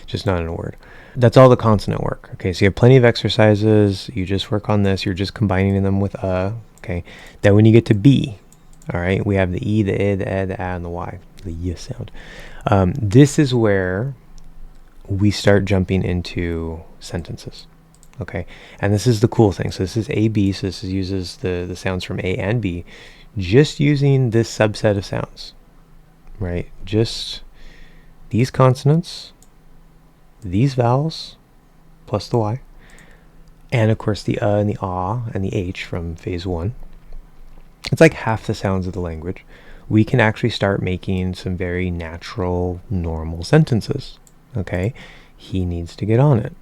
just not in a word. That's all the consonant work. Okay, so you have plenty of exercises. You just work on this. You're just combining them with Okay, then when you get to B, all right, we have the E, the I, the E, the A, and the Y, the Y sound. This is where we start jumping into sentences. Okay, and this is the cool thing. So this is A, B, so this uses the sounds from A and B, just using this subset of sounds, right? Just these consonants, these vowels, plus the Y, and of course the and the ah and the H from phase 1. It's like half the sounds of the language. We can actually start making some very natural, normal sentences. Okay, he needs to get on it.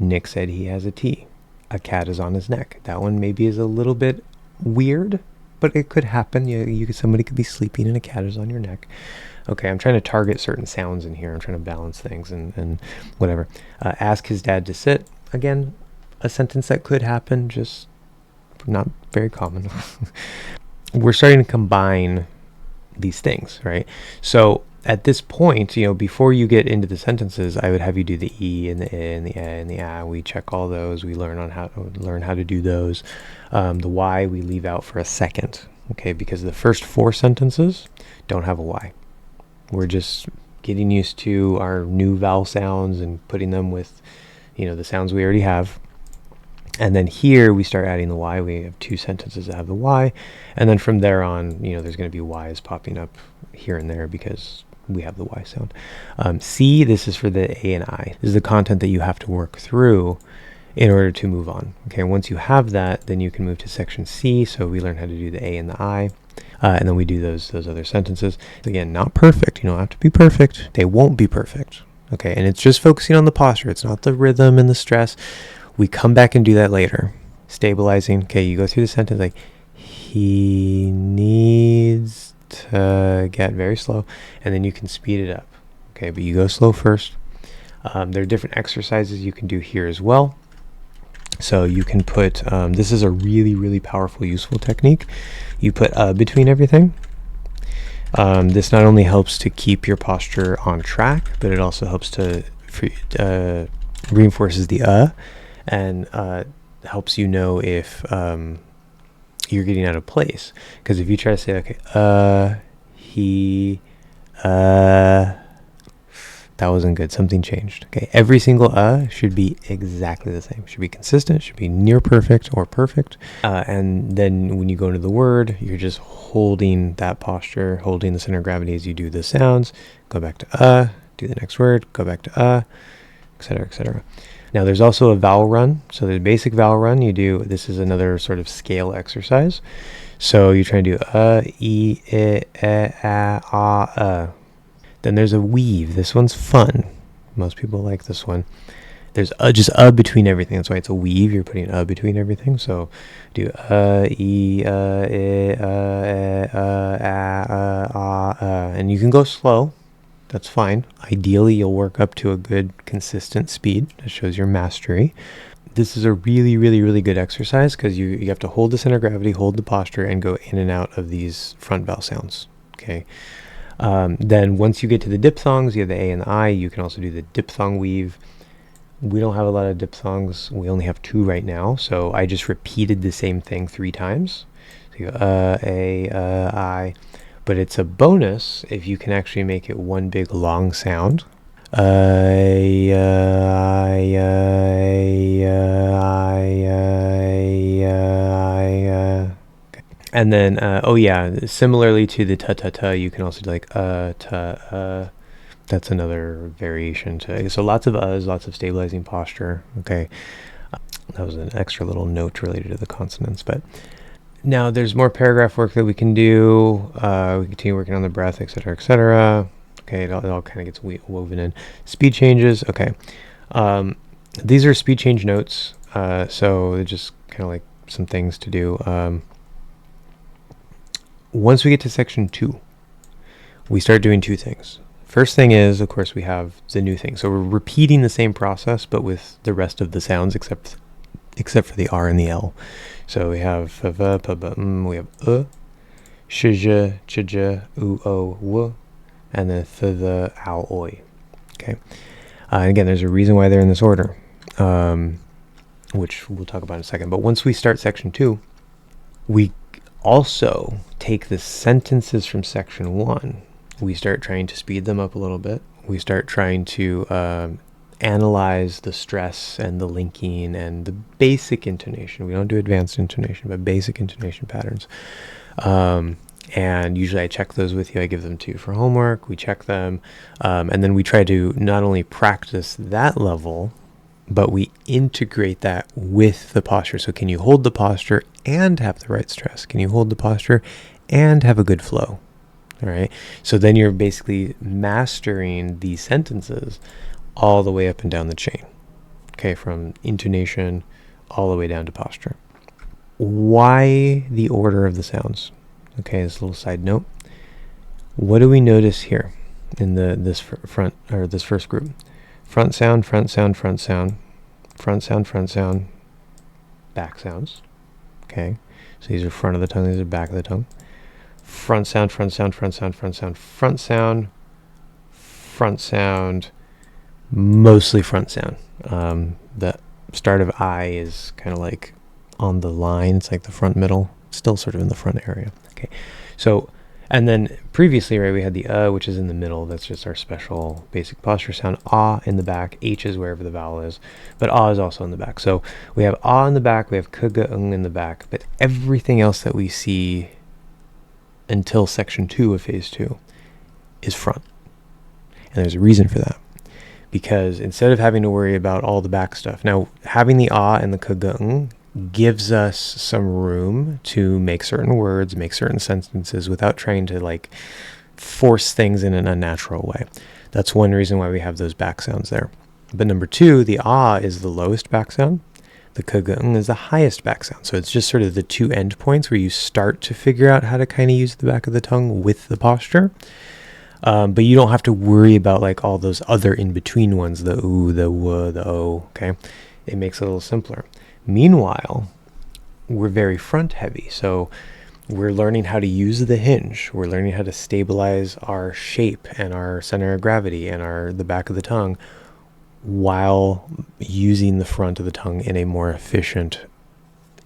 Nick said he has a T. A cat is on his neck. That one maybe is a little bit weird, but it could happen. Somebody could be sleeping and a cat is on your neck. Okay, I'm trying to target certain sounds in here. I'm trying to balance things and whatever. Ask his dad to sit. Again, a sentence that could happen, just not very common. We're starting to combine these things, right? So at this point, before you get into the sentences, I would have you do the E and the I and the A and the A. We check all those. We learn how to do those. The Y we leave out for a second, okay? Because the first 4 sentences don't have a Y. We're just getting used to our new vowel sounds and putting them with, the sounds we already have. And then here we start adding the Y. We have 2 sentences that have the Y. And then from there on, there's going to be Y's popping up here and there because we have the Y sound. C, this is for the A and I. This is the content that you have to work through in order to move on. Okay, once you have that, then you can move to section C. So we learn how to do the A and the I. And then we do those other sentences. Again, not perfect. You don't have to be perfect. They won't be perfect. Okay, and it's just focusing on the posture. It's not the rhythm and the stress. We come back and do that later. Stabilizing. Okay, you go through the sentence like, he needs to get very slow, and then you can speed it up. Okay, but you go slow first. There are different exercises you can do here as well. So you can put, this is a really, really powerful, useful technique. You put between everything. This not only helps to keep your posture on track, but it also helps to reinforces the and helps you know if you're getting out of place. Because if you try to say, okay, he, that wasn't good. Something changed. Okay, every single should be exactly the same. Should be consistent. Should be near perfect or perfect. And then when you go into the word, you're just holding that posture, holding the center of gravity as you do the sounds. Go back to do the next word. Go back to etc., etc. Now there's also a vowel run. So the basic vowel run you do. This is another sort of scale exercise. So you're trying to do e, a. Then there's a weave. This one's fun. Most people like this one. There's just between everything. That's why it's a weave. You're putting between everything. So do e, and you can go slow. That's fine. Ideally, you'll work up to a good consistent speed. That shows your mastery. This is a really, really, really good exercise because you have to hold the center of gravity, hold the posture, and go in and out of these front vowel sounds. Okay. Then once you get to the diphthongs, you have the A and the I. You can also do the diphthong weave. We don't have a lot of diphthongs. We only have 2 right now. So I just repeated the same thing 3 times. So you go A, I. But it's a bonus if you can actually make it one big long sound. And then, oh yeah, similarly to the ta-ta-ta, you can also do like ta. That's another variation to. So lots of uhs, lots of stabilizing posture. Okay, that was an extra little note related to the consonants. But now there's more paragraph work that we can do. We continue working on the breath, etc., etc. Okay, it all kind of gets woven in. Speed changes. Okay, these are speed change notes. So they're just kind of like some things to do. Once we get to section 2, we start doing 2 things. First thing is, of course, we have the new thing. So we're repeating the same process, but with the rest of the sounds, except for the R and the L. So we have we have shj, chj, w, and then the ow, oi. Okay. And again, there's a reason why they're in this order, which we'll talk about in a second. But once we start section 2, we also take the sentences from section 1. We start trying to speed them up a little bit. We start trying to analyze the stress and the linking and the basic intonation. We don't do advanced intonation, but basic intonation patterns. And usually I check those with you. I give them to you for homework. We check them. And then we try to not only practice that level, but we integrate that with the posture. So can you hold the posture and have the right stress? Can you hold the posture and have a good flow? All right. So then you're basically mastering these sentences all the way up and down the chain. Okay, from intonation all the way down to posture. Why the order of the sounds? Okay, this little side note. What do we notice here in this first group? Front sound, front sound, front sound, front sound, front sound, back sounds. Okay, so these are front of the tongue, these are back of the tongue. Front sound, front sound, front sound, front sound, front sound, front sound, mostly front sound. The start of I is kind of like on the line. It's like the front middle, still sort of in the front area. Okay, so, and then previously, right, we had the which is in the middle. That's just our special basic posture sound. Ah in the back. H is wherever the vowel is, but is also in the back. So we have in the back. We have in the back. But everything else that we see until section 2 of phase 2 is front. And there's a reason for that. Because instead of having to worry about all the back stuff, now having the ah and the kgung gives us some room to make certain words, make certain sentences without trying to like force things in an unnatural way. That's one reason why we have those back sounds there. But number two, the ah is the lowest back sound. The kgung is the highest back sound. So it's just sort of the two end points where you start to figure out how to kind of use the back of the tongue with the posture. But you don't have to worry about like all those other in-between ones, the oo, the w, the o, okay? It makes it a little simpler. Meanwhile, we're very front heavy. So we're learning how to use the hinge. We're learning how to stabilize our shape and our center of gravity and the back of the tongue while using the front of the tongue in a more efficient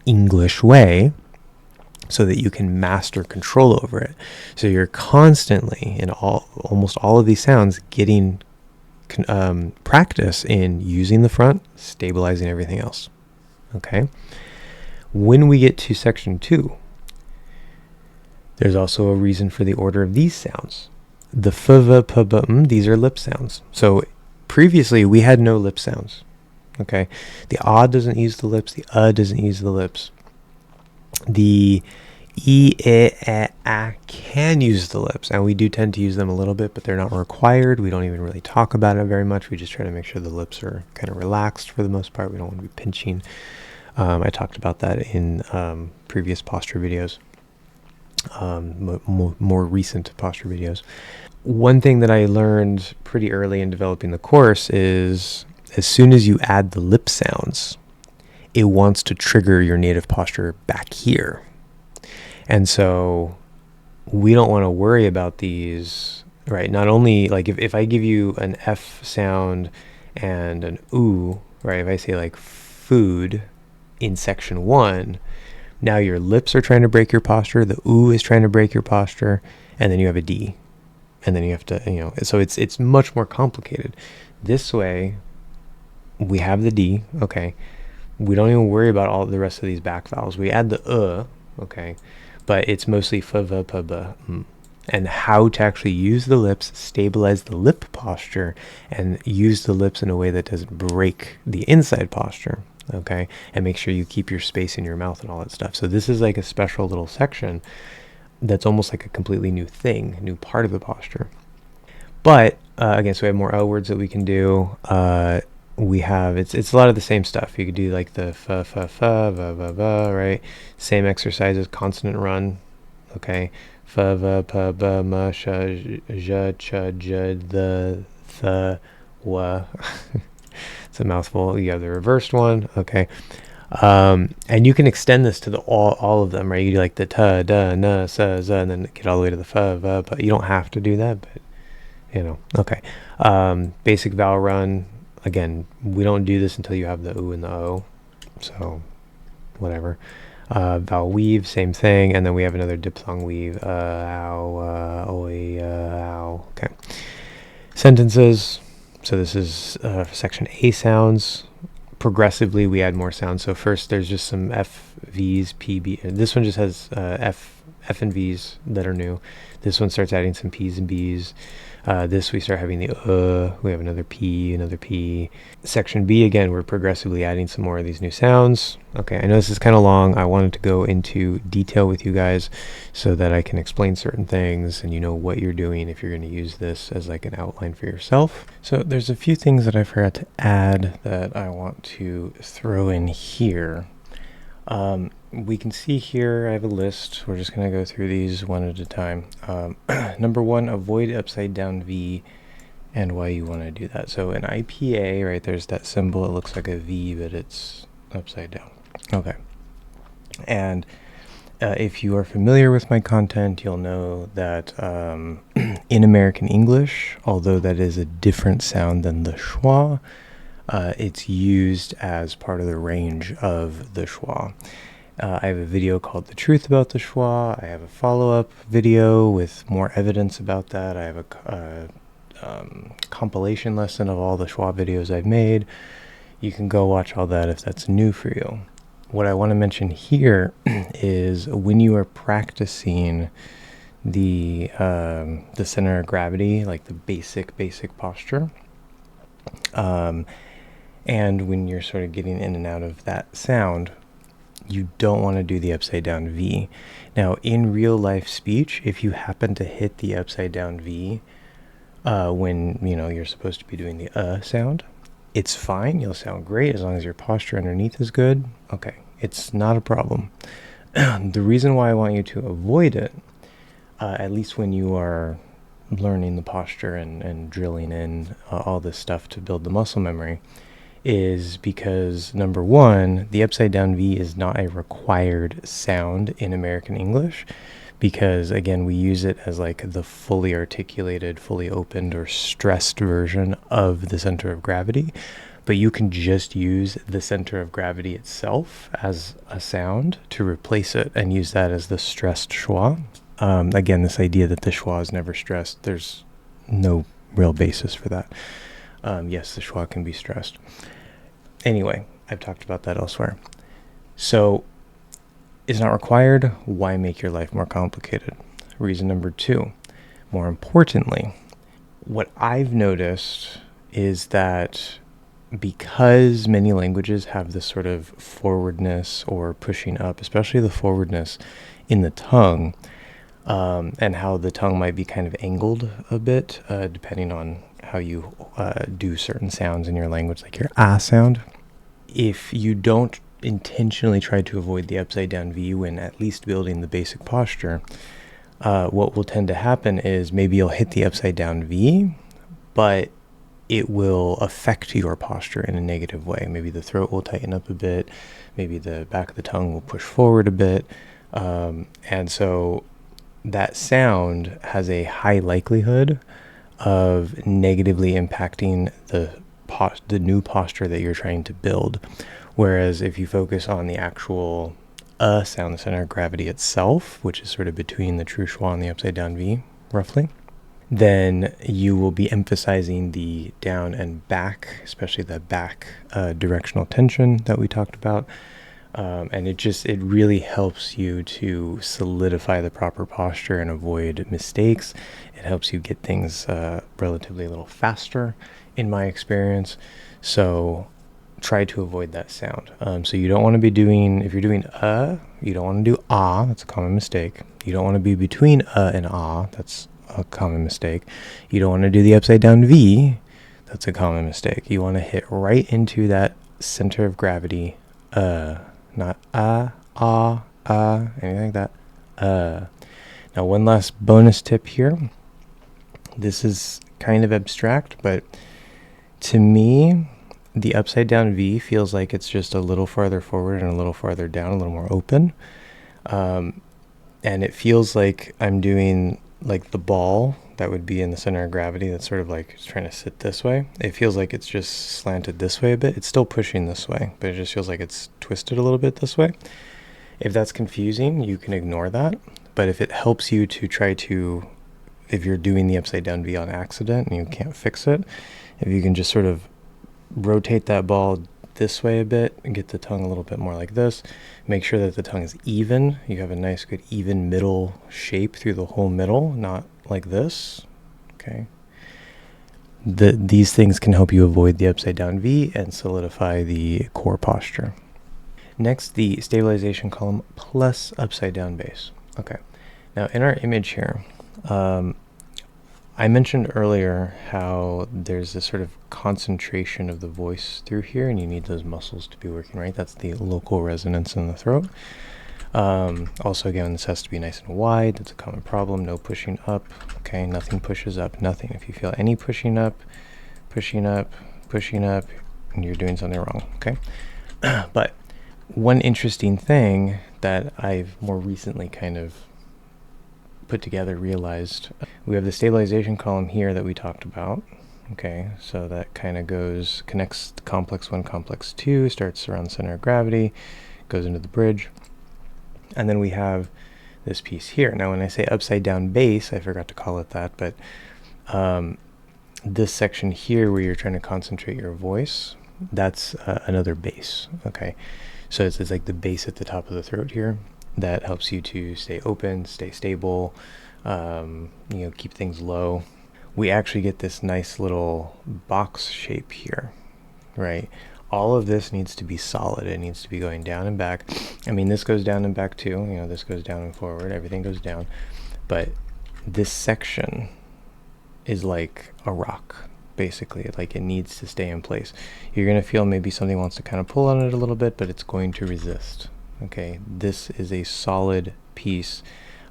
English way, so that you can master control over it. So you're constantly, in almost all of these sounds, getting practice in using the front, stabilizing everything else. Okay? When we get to section 2, there's also a reason for the order of these sounds. The f, v, p, b, m, these are lip sounds. So previously, we had no lip sounds. Okay? The ah doesn't use the lips. The doesn't use the lips. The e, a can use the lips, and we do tend to use them a little bit, but they're not required. We don't even really talk about it very much. We just try to make sure the lips are kind of relaxed for the most part. We don't want to be pinching. I talked about that in previous posture videos, more recent posture videos. One thing that I learned pretty early in developing the course is as soon as you add the lip sounds, it wants to trigger your native posture back here. And so we don't want to worry about these, right? Not only like if I give you an F sound and an oo, right? If I say like food in section 1, now your lips are trying to break your posture. The oo is trying to break your posture. And then you have a D. And then you have to, so it's much more complicated. This way, we have the D, okay? We don't even worry about all the rest of these back vowels. We add the okay? But it's mostly f, v, p, b, m. And how to actually use the lips, stabilize the lip posture, and use the lips in a way that doesn't break the inside posture, okay? And make sure you keep your space in your mouth and all that stuff. So this is like a special little section that's almost like a completely new thing, new part of the posture. But again, so we have more L words that we can do. We have, it's a lot of the same stuff. You could do like the f, v, v, right? Same exercises, consonant run, okay? F, v, p, b, m, sh, j, ch, j, the, th, w. It's a mouthful. You have the reversed one, okay? And you can extend this to the all of them, right? You do like the ta, da, na, sa, za, and then get all the way to the f, v, p. You don't have to do that, but okay. Basic vowel run. Again, we don't do this until you have the oo and the o, so whatever. Vowel weave, same thing, and then we have another diphthong weave. Ow, oi, ow. Okay. Sentences. So this is section A sounds. Progressively, we add more sounds. So first, there's just some F, V's, P, B. This one just has F and V's that are new. This one starts adding some P's and B's. This we start having the we have another P. Section B, again, we're progressively adding some more of these new sounds. Okay, I know this is kind of long. I wanted to go into detail with you guys so that I can explain certain things and you know what you're doing if you're going to use this as like an outline for yourself. So there's a few things that I forgot to add that I want to throw in here. We can see here I have a list. We're just going to go through these one at a time. Number 1, avoid upside down V and why you want to do that. So in IPA, right, there's that symbol. It looks like a V, but it's upside down. Okay. And if you are familiar with my content, you'll know that in American English, although that is a different sound than the schwa, it's used as part of the range of the schwa. I have a video called The Truth About the Schwa. I have a follow-up video with more evidence about that. I have a compilation lesson of all the schwa videos I've made. You can go watch all that if that's new for you. What I want to mention here is when you are practicing the center of gravity, like the basic posture. And when you're sort of getting in and out of that sound, you don't want to do the upside down V. Now, in real life speech, if you happen to hit the upside down V when you're supposed to be doing the sound, it's fine. You'll sound great as long as your posture underneath is good. Okay, it's not a problem. The reason why I want you to avoid it, at least when you are learning the posture and drilling in all this stuff to build the muscle memory, is because, number one, the upside down V is not a required sound in American English, because again, we use it as like the fully articulated, fully opened, or stressed version of the center of gravity. But you can just use the center of gravity itself as a sound to replace it and use that as the stressed schwa. Again, this idea that the schwa is never stressed, there's no real basis for that. Yes, the schwa can be stressed. Anyway, I've talked about that elsewhere. So, it's not required. Why make your life more complicated? Reason number two, more importantly, what I've noticed is that because many languages have this sort of forwardness or pushing up, especially the forwardness in the tongue, and how the tongue might be kind of angled a bit, depending on how you do certain sounds in your language, like your ah sound. If you don't intentionally try to avoid the upside down V when at least building the basic posture, what will tend to happen is maybe you'll hit the upside down V, but it will affect your posture in a negative way. Maybe the throat will tighten up a bit, maybe the back of the tongue will push forward a bit, and so that sound has a high likelihood of negatively impacting the new posture that you're trying to build. Whereas if you focus on the actual sound, the center of gravity itself, which is sort of between the true schwa and the upside down V, roughly, then you will be emphasizing the down and back, especially the back directional tension that we talked about. And it really helps you to solidify the proper posture and avoid mistakes. It helps you get things relatively a little faster, in my experience. So try to avoid that sound. So you don't want to be doing, if you're doing you don't want to do ah, that's a common mistake. You don't want to be between and ah, that's a common mistake. You don't want to do the upside down V, that's a common mistake. You want to hit right into that center of gravity, not anything like that. Now, one last bonus tip here. This is kind of abstract, but to me, the upside down V feels like it's just a little farther forward and a little farther down, a little more open. And it feels like I'm doing like the ball that would be in the center of gravity that's sort of like trying to sit this way. It feels like it's just slanted this way a bit. It's still pushing this way, but it just feels like it's twisted a little bit this way. If that's confusing, you can ignore that. But if it helps you to try to, if you're doing the upside down V on accident and you can't fix it, if you can just sort of rotate that ball this way a bit and get the tongue a little bit more like this, make sure that the tongue is even. You have a nice, good, even middle shape through the whole middle, not like this. Okay. These things can help you avoid the upside down V and solidify the core posture. Next, the stabilization column plus upside down base. Okay. Now, in our image here, I mentioned earlier how there's this sort of concentration of the voice through here, and you need those muscles to be working, right? That's the local resonance in the throat. Also, again, this has to be nice and wide. That's a common problem. No pushing up. Okay, nothing pushes up. Nothing. If you feel any pushing up, and you're doing something wrong. Okay. But one interesting thing that I've more recently kind of put together, realized, we have the stabilization column here that we talked about. Okay, so that kind of connects complex 1, complex 2, starts around the center of gravity, goes into the bridge. And then we have this piece here. Now, when I say upside down base, I forgot to call it that, but this section here where you're trying to concentrate your voice, that's another base. Okay, so it's like the base at the top of the throat here that helps you to stay open, stay stable, keep things low. We actually get this nice little box shape here, right? All of this needs to be solid. It needs to be going down and back. I mean, this goes down and back too. This goes down and forward. Everything goes down. But this section is like a rock, basically. Like, it needs to stay in place. You're going to feel maybe something wants to kind of pull on it a little bit, but it's going to resist. Okay, this is a solid piece,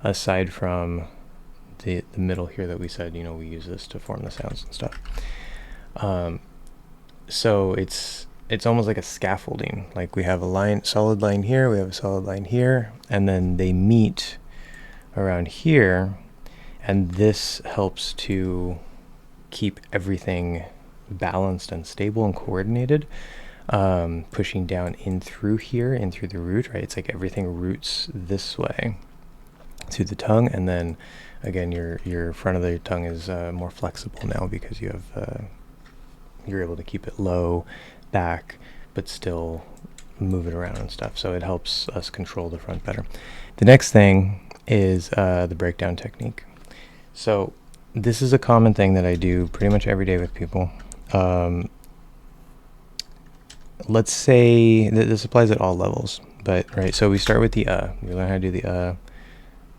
aside from the middle here that we said, we use this to form the sounds and stuff. So it's almost like a scaffolding. Like, we have a solid line here, we have a solid line here, and then they meet around here, and this helps to keep everything balanced and stable and coordinated. Pushing down in through here, in through the root, right? It's like everything roots this way through the tongue, and then again your front of the tongue is more flexible now because you have you're able to keep it low back but still move it around and stuff, so it helps us control the front better. The next thing is the breakdown technique. So this is a common thing that I do pretty much every day with people. Let's say that this applies at all levels, but right, so we start with the we learn how to do the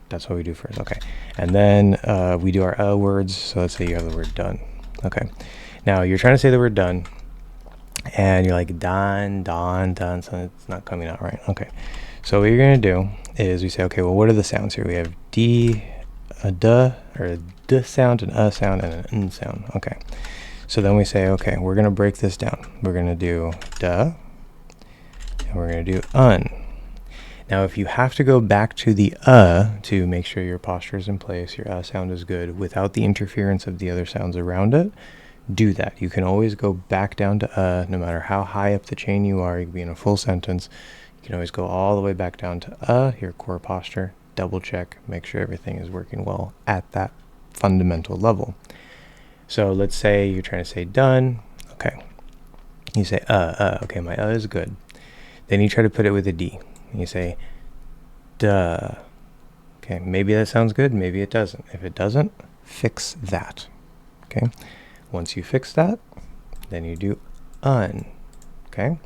that's what we do first. Okay, and then we do our words. So let's say you have the word done. Okay, now you're trying to say the word done, and you're like done, so it's not coming out right. Okay, so what you're gonna do is we say, okay, well, what are the sounds here? We have D, a duh, or a D sound, an sound, and an N sound. Okay, so then we say, okay, we're gonna break this down. We're gonna do duh, and we're gonna do un. Now, if you have to go back to the to make sure your posture is in place, your sound is good, without the interference of the other sounds around it, do that. You can always go back down to no matter how high up the chain you are. You can be in a full sentence. You can always go all the way back down to your core posture, double check, make sure everything is working well at that fundamental level. So let's say you're trying to say done. Okay. You say okay, my is good. Then you try to put it with a D. You say duh. Okay, maybe that sounds good, maybe it doesn't. If it doesn't, fix that. Okay, once you fix that, then you do un. Okay,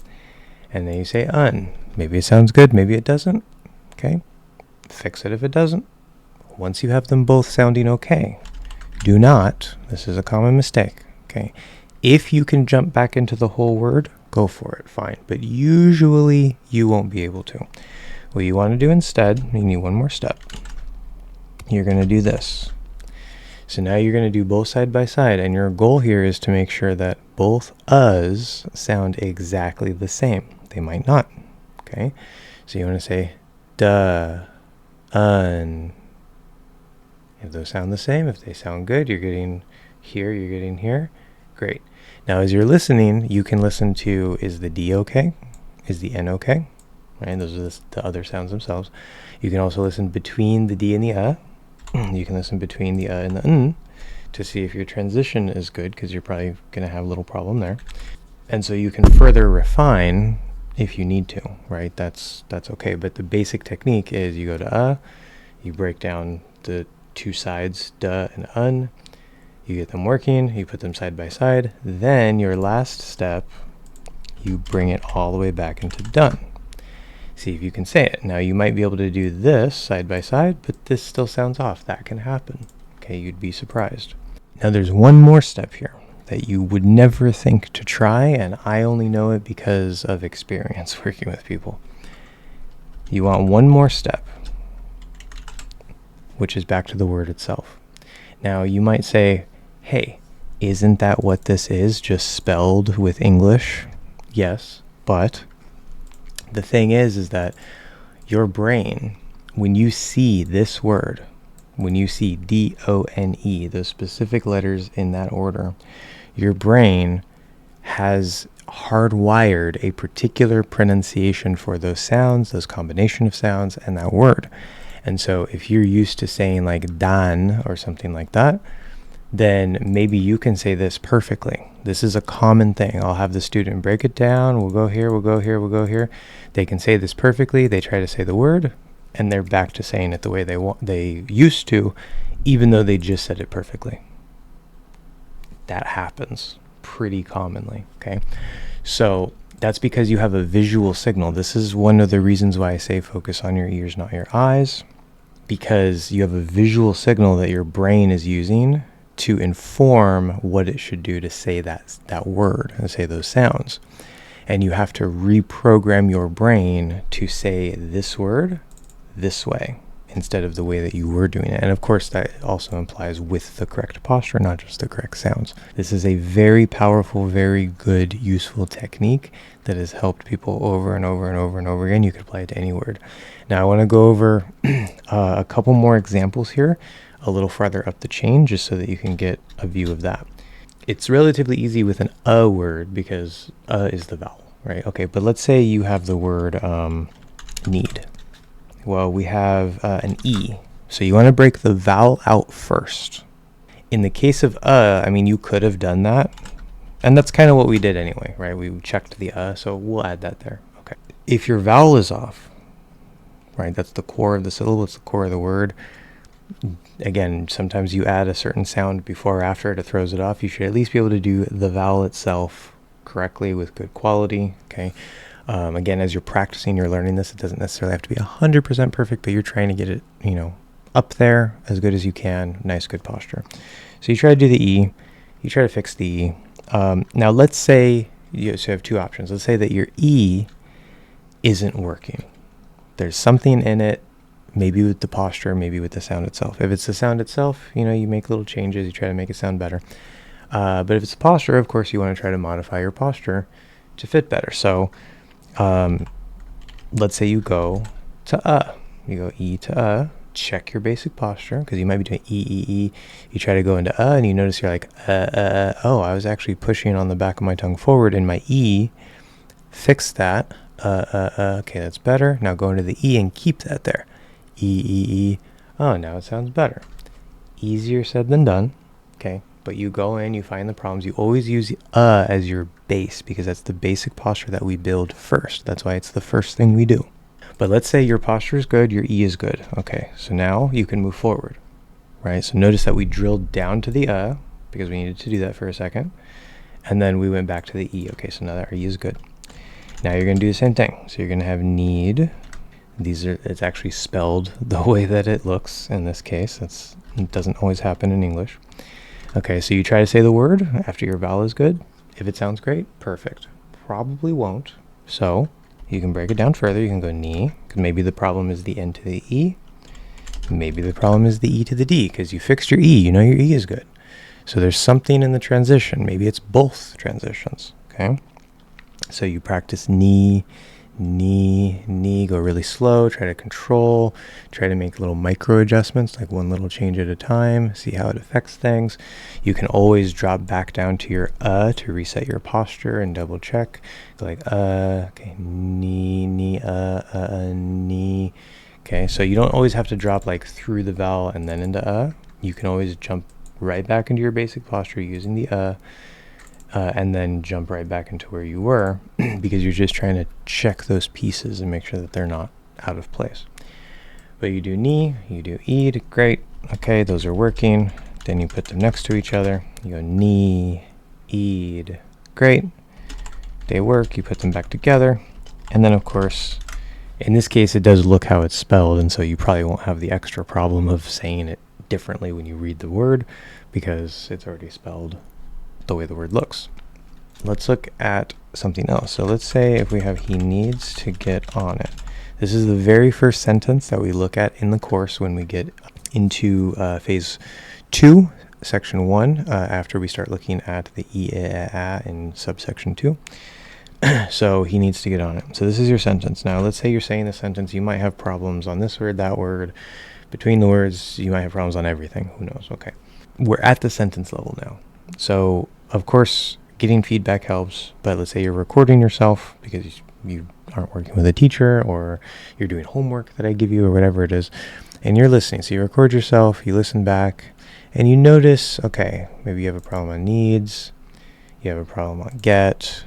and then you say un. Maybe it sounds good, maybe it doesn't. Okay, fix it if it doesn't. Once you have them both sounding okay, do not, this is a common mistake, okay, if you can jump back into the whole word, go for it, fine. But usually you won't be able to. What you want to do instead, you need one more step. You're going to do this. So now you're going to do both side by side, and your goal here is to make sure that both us sound exactly the same. They might not. Okay? So you want to say duh, un. If those sound the same, if they sound good, you're getting here, you're getting here. Great. Now, as you're listening, you can listen to, is the D okay? Is the N okay? Right? Those are the other sounds themselves. You can also listen between the D and the You can listen between the and the N to see if your transition is good, because you're probably going to have a little problem there. And so you can further refine if you need to, right? That's okay. But the basic technique is you go to you break down the two sides, duh and un. You get them working, you put them side by side. Then your last step, you bring it all the way back into done. See if you can say it. Now, you might be able to do this side by side, but this still sounds off. That can happen. Okay, you'd be surprised. Now, there's one more step here that you would never think to try, and I only know it because of experience working with people. You want one more step, which is back to the word itself. Now, you might say, hey, isn't that what this is, just spelled with English? Yes, but the thing is that your brain, when you see this word, when you see D-O-N-E, those specific letters in that order, your brain has hardwired a particular pronunciation for those sounds, those combination of sounds, and that word. And so if you're used to saying like dan or something like that, then maybe you can say this perfectly. This is a common thing. I'll have the student break it down. We'll go here, we'll go here, we'll go here. They can say this perfectly. They try to say the word, and they're back to saying it the way they used to even though they just said it perfectly. That happens pretty commonly, okay? So that's because you have a visual signal. This is one of the reasons why I say focus on your ears, not your eyes, because you have a visual signal that your brain is using to inform what it should do to say that word and say those sounds. And you have to reprogram your brain to say this word this way instead of the way that you were doing it. And of course, that also implies with the correct posture, not just the correct sounds. This is a very powerful, very good, useful technique that has helped people over and over and over and over again. You could apply it to any word. Now, I want to go over a couple more examples here, a little farther up the chain, just so that you can get a view of that. It's relatively easy with an a word because is the vowel, right? Okay, but let's say you have the word need. Well, we have an E. So you want to break the vowel out first. In the case of I mean, you could have done that. And that's kind of what we did anyway, right? We checked the so we'll add that there. Okay. If your vowel is off, right, that's the core of the syllable, it's the core of the word. Again, sometimes you add a certain sound before or after it throws it off. You should at least be able to do the vowel itself correctly with good quality, okay? Again, as you're practicing, you're learning this. It doesn't necessarily have to be 100% perfect, but you're trying to get it, up there as good as you can. Nice, good posture. So you try to do the E. You try to fix the E. Now, let's say you have two options. Let's say that your E isn't working. There's something in it, maybe with the posture, maybe with the sound itself. If it's the sound itself, you make little changes. You try to make it sound better. But if it's the posture, of course, you want to try to modify your posture to fit better. So let's say you go to you go E to check your basic posture, because you might be doing E. You try to go into and you notice you're like, oh, I was actually pushing on the back of my tongue forward in my E. Fix that. Okay, that's better. Now go into the E and keep that there. E. Oh, now it sounds better. Easier said than done. Okay, but you go in, you find the problems. You always use as your base, because that's the basic posture that we build first. That's why it's the first thing we do. But let's say your posture is good, your E is good. Okay, so now you can move forward, right? So notice that we drilled down to the because we needed to do that for a second. And then we went back to the E. Okay, so now that our E is good. Now you're going to do the same thing. So you're going to have need. It's actually spelled the way that it looks in this case. It doesn't always happen in English. Okay, so you try to say the word after your vowel is good. If it sounds great, perfect. Probably won't. So you can break it down further. You can go knee, because maybe the problem is the N to the E. Maybe the problem is the E to the D, because you fixed your E. Your E is good. So there's something in the transition. Maybe it's both transitions, okay? So you practice knee, go really slow, try to control, try to make little micro adjustments, like one little change at a time, see how it affects things. You can always drop back down to your to reset your posture and double check. Go like okay, knee, knee. Okay, so you don't always have to drop like through the vowel and then into You can always jump right back into your basic posture using the and then jump right back into where you were, because you're just trying to check those pieces and make sure that they're not out of place. But you do knee, you do eed, great. Okay, those are working. Then you put them next to each other. You go knee, eed, great. They work, you put them back together. And then of course, in this case, it does look how it's spelled, and so you probably won't have the extra problem of saying it differently when you read the word, because it's already spelled the way the word looks. Let's look at something else. So let's say if we have he needs to get on it. This is the very first sentence that we look at in the course when we get into phase 2, section 1, after we start looking at the in subsection 2. So he needs to get on it. So this is your sentence. Now let's say you're saying the sentence, you might have problems on this word, that word. Between the words, you might have problems on everything. Who knows? Okay. We're at the sentence level now. So of course, getting feedback helps, but let's say you're recording yourself because you aren't working with a teacher, or you're doing homework that I give you, or whatever it is, and you're listening. So you record yourself, you listen back, and you notice, okay, maybe you have a problem on needs, you have a problem on get,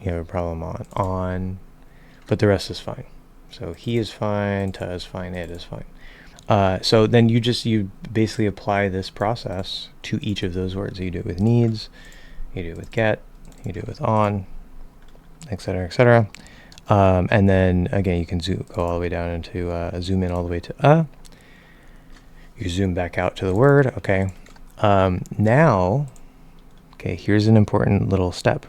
you have a problem on, but the rest is fine. So he is fine, ta is fine, it is fine. So then you basically apply this process to each of those words. You do it with needs, you do it with get, you do it with on, etc., etc. And then again, you can go all the way down into zoom in all the way to you zoom back out to the word. Okay. Now, okay, here's an important little step.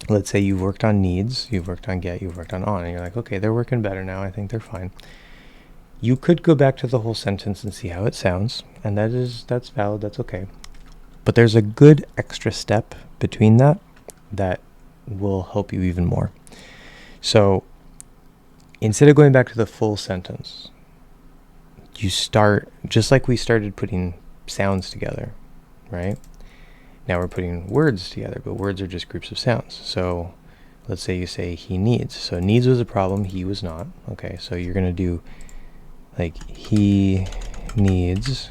Let's say you've worked on needs, you've worked on get, you've worked on on, and you're like, okay, they're working better now. I think they're fine. You could go back to the whole sentence and see how it sounds, and that's valid, that's okay. But there's a good extra step between that will help you even more. So instead of going back to the full sentence, you start just like we started putting sounds together, right? Now we're putting words together, but words are just groups of sounds. So let's say you say he needs. So needs was a problem, he was not. Okay, so you're going to do like he needs,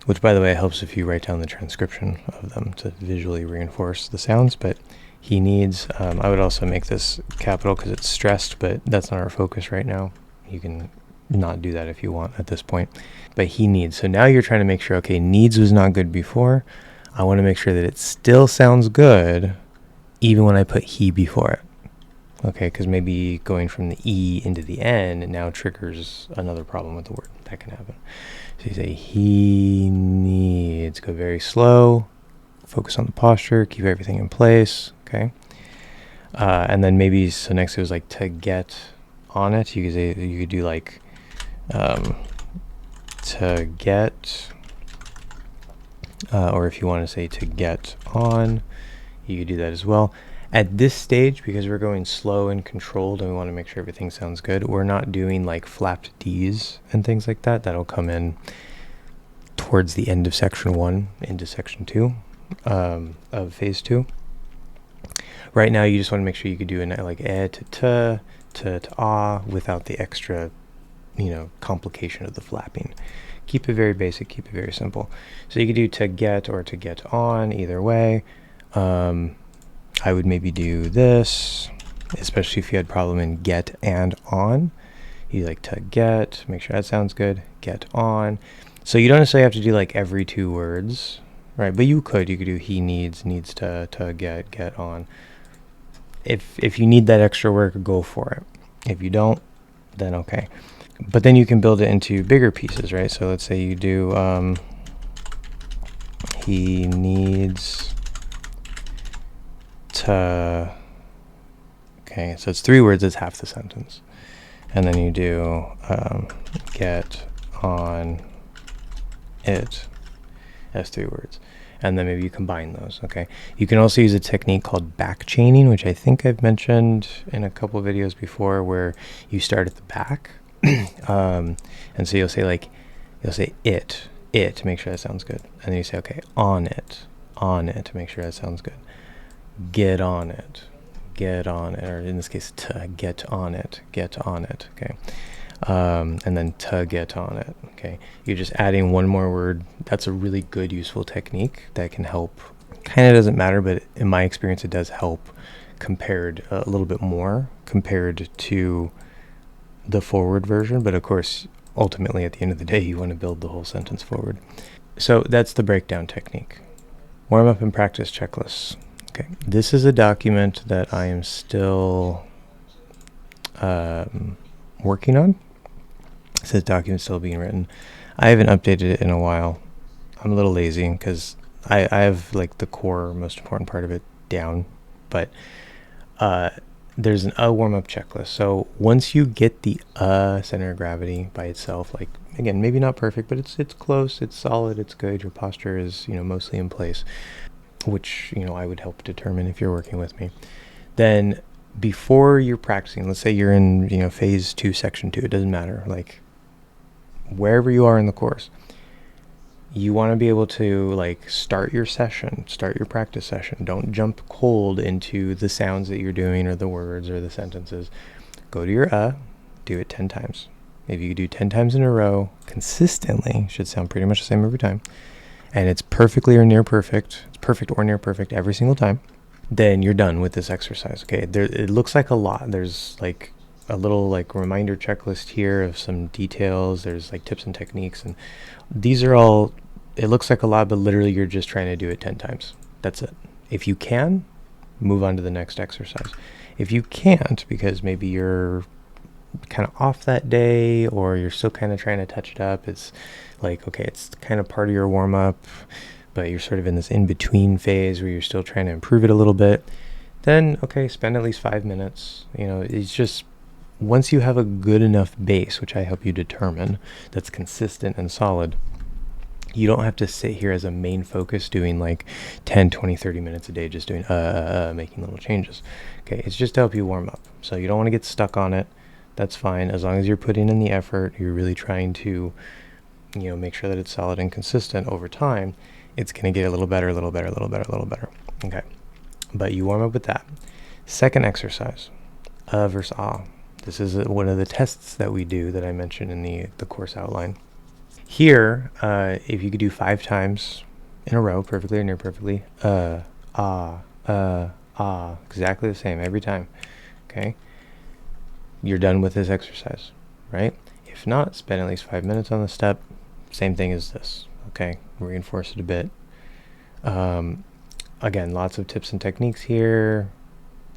which by the way helps if you write down the transcription of them to visually reinforce the sounds. But he needs, I would also make this capital because it's stressed, but that's not our focus right now. You can not do that if you want at this point. But he needs. So now you're trying to make sure, okay, needs was not good before. I want to make sure that it still sounds good even when I put he before it. Okay, because maybe going from the E into the N now triggers another problem with the word. That can happen. So you say he needs, go very slow, focus on the posture, keep everything in place, okay? And then maybe, so next it was like to get on it. You could do like to get, or if you want to say to get on, you could do that as well. At this stage, because we're going slow and controlled and we want to make sure everything sounds good, we're not doing like flapped D's and things like that. That'll come in towards the end of section 1 into section 2 of phase 2. Right now, you just want to make sure you could do like to ah without the extra, complication of the flapping. Keep it very basic, keep it very simple. So you could do to get or to get on, either way. I would maybe do this, especially if you had problem in get and on. You like to get, make sure that sounds good, get on. So you don't necessarily have to do like every 2 words, right? But you could do he needs to get on. If you need that extra work, go for it. If you don't, then okay. But then you can build it into bigger pieces, right? So let's say you do he needs to, okay, so it's 3 words, it's half the sentence. And then you do get on it as 3 words. And then maybe you combine those, okay? You can also use a technique called back chaining, which I think I've mentioned in a couple of videos before, where you start at the back. And so you'll say it to make sure that sounds good. And then you say, okay, on it to make sure that sounds good. Get on it, or in this case, to get on it, okay? And then to get on it, okay? You're just adding one more word. That's a really good, useful technique that can help. Kind of doesn't matter, but in my experience, it does help compared a little bit more compared to the forward version. But of course, ultimately, at the end of the day, you want to build the whole sentence forward. So that's the breakdown technique. Warm up and practice checklists. Okay, this is a document that I am still working on. It says document still being written. I haven't updated it in a while. I'm a little lazy because I have like the core, most important part of it down. But there's a warm-up checklist. So once you get the center of gravity by itself, like again, maybe not perfect, but it's close, it's solid, it's good. Your posture is mostly in place, which I would help determine if you're working with me. Then before you're practicing, let's say you're in phase 2, section 2, it doesn't matter, like wherever you are in the course, you want to be able to like start your practice session. Don't jump cold into the sounds that you're doing or the words or the sentences. Go to your do it 10 times. If you do 10 times in a row consistently, should sound pretty much the same every time, and it's perfectly or near perfect, it's perfect or near perfect every single time, then you're done with this exercise. Okay, it looks like a lot. There's like a little like reminder checklist here of some details. There's like tips and techniques, and these are all, it looks like a lot, but literally you're just trying to do it 10 times. That's it. If you can, move on to the next exercise. If you can't, because maybe you're kind of off that day, or you're still kind of trying to touch it up, it's like, okay, it's kind of part of your warm up, but you're sort of in this in-between phase where you're still trying to improve it a little bit, then okay, spend at least 5 minutes. You know, it's just, once you have a good enough base, which I help you determine, that's consistent and solid, you don't have to sit here as a main focus doing like 10, 20, 30 minutes a day just doing making little changes. Okay, it's just to help you warm up. So you don't want to get stuck on it. That's fine. As long as you're putting in the effort, you're really trying to, you know, make sure that it's solid and consistent over time, it's going to get a little better, a little better, a little better, a little better. Okay, but you warm up with that. Second exercise, versus ah. This is one of the tests that we do that I mentioned in the course outline. Here, if you could do 5 times in a row, perfectly or near perfectly, exactly the same every time, okay, you're done with this exercise, right? If not, spend at least 5 minutes on the step. Same thing as this, okay? Reinforce it a bit. Again, lots of tips and techniques here.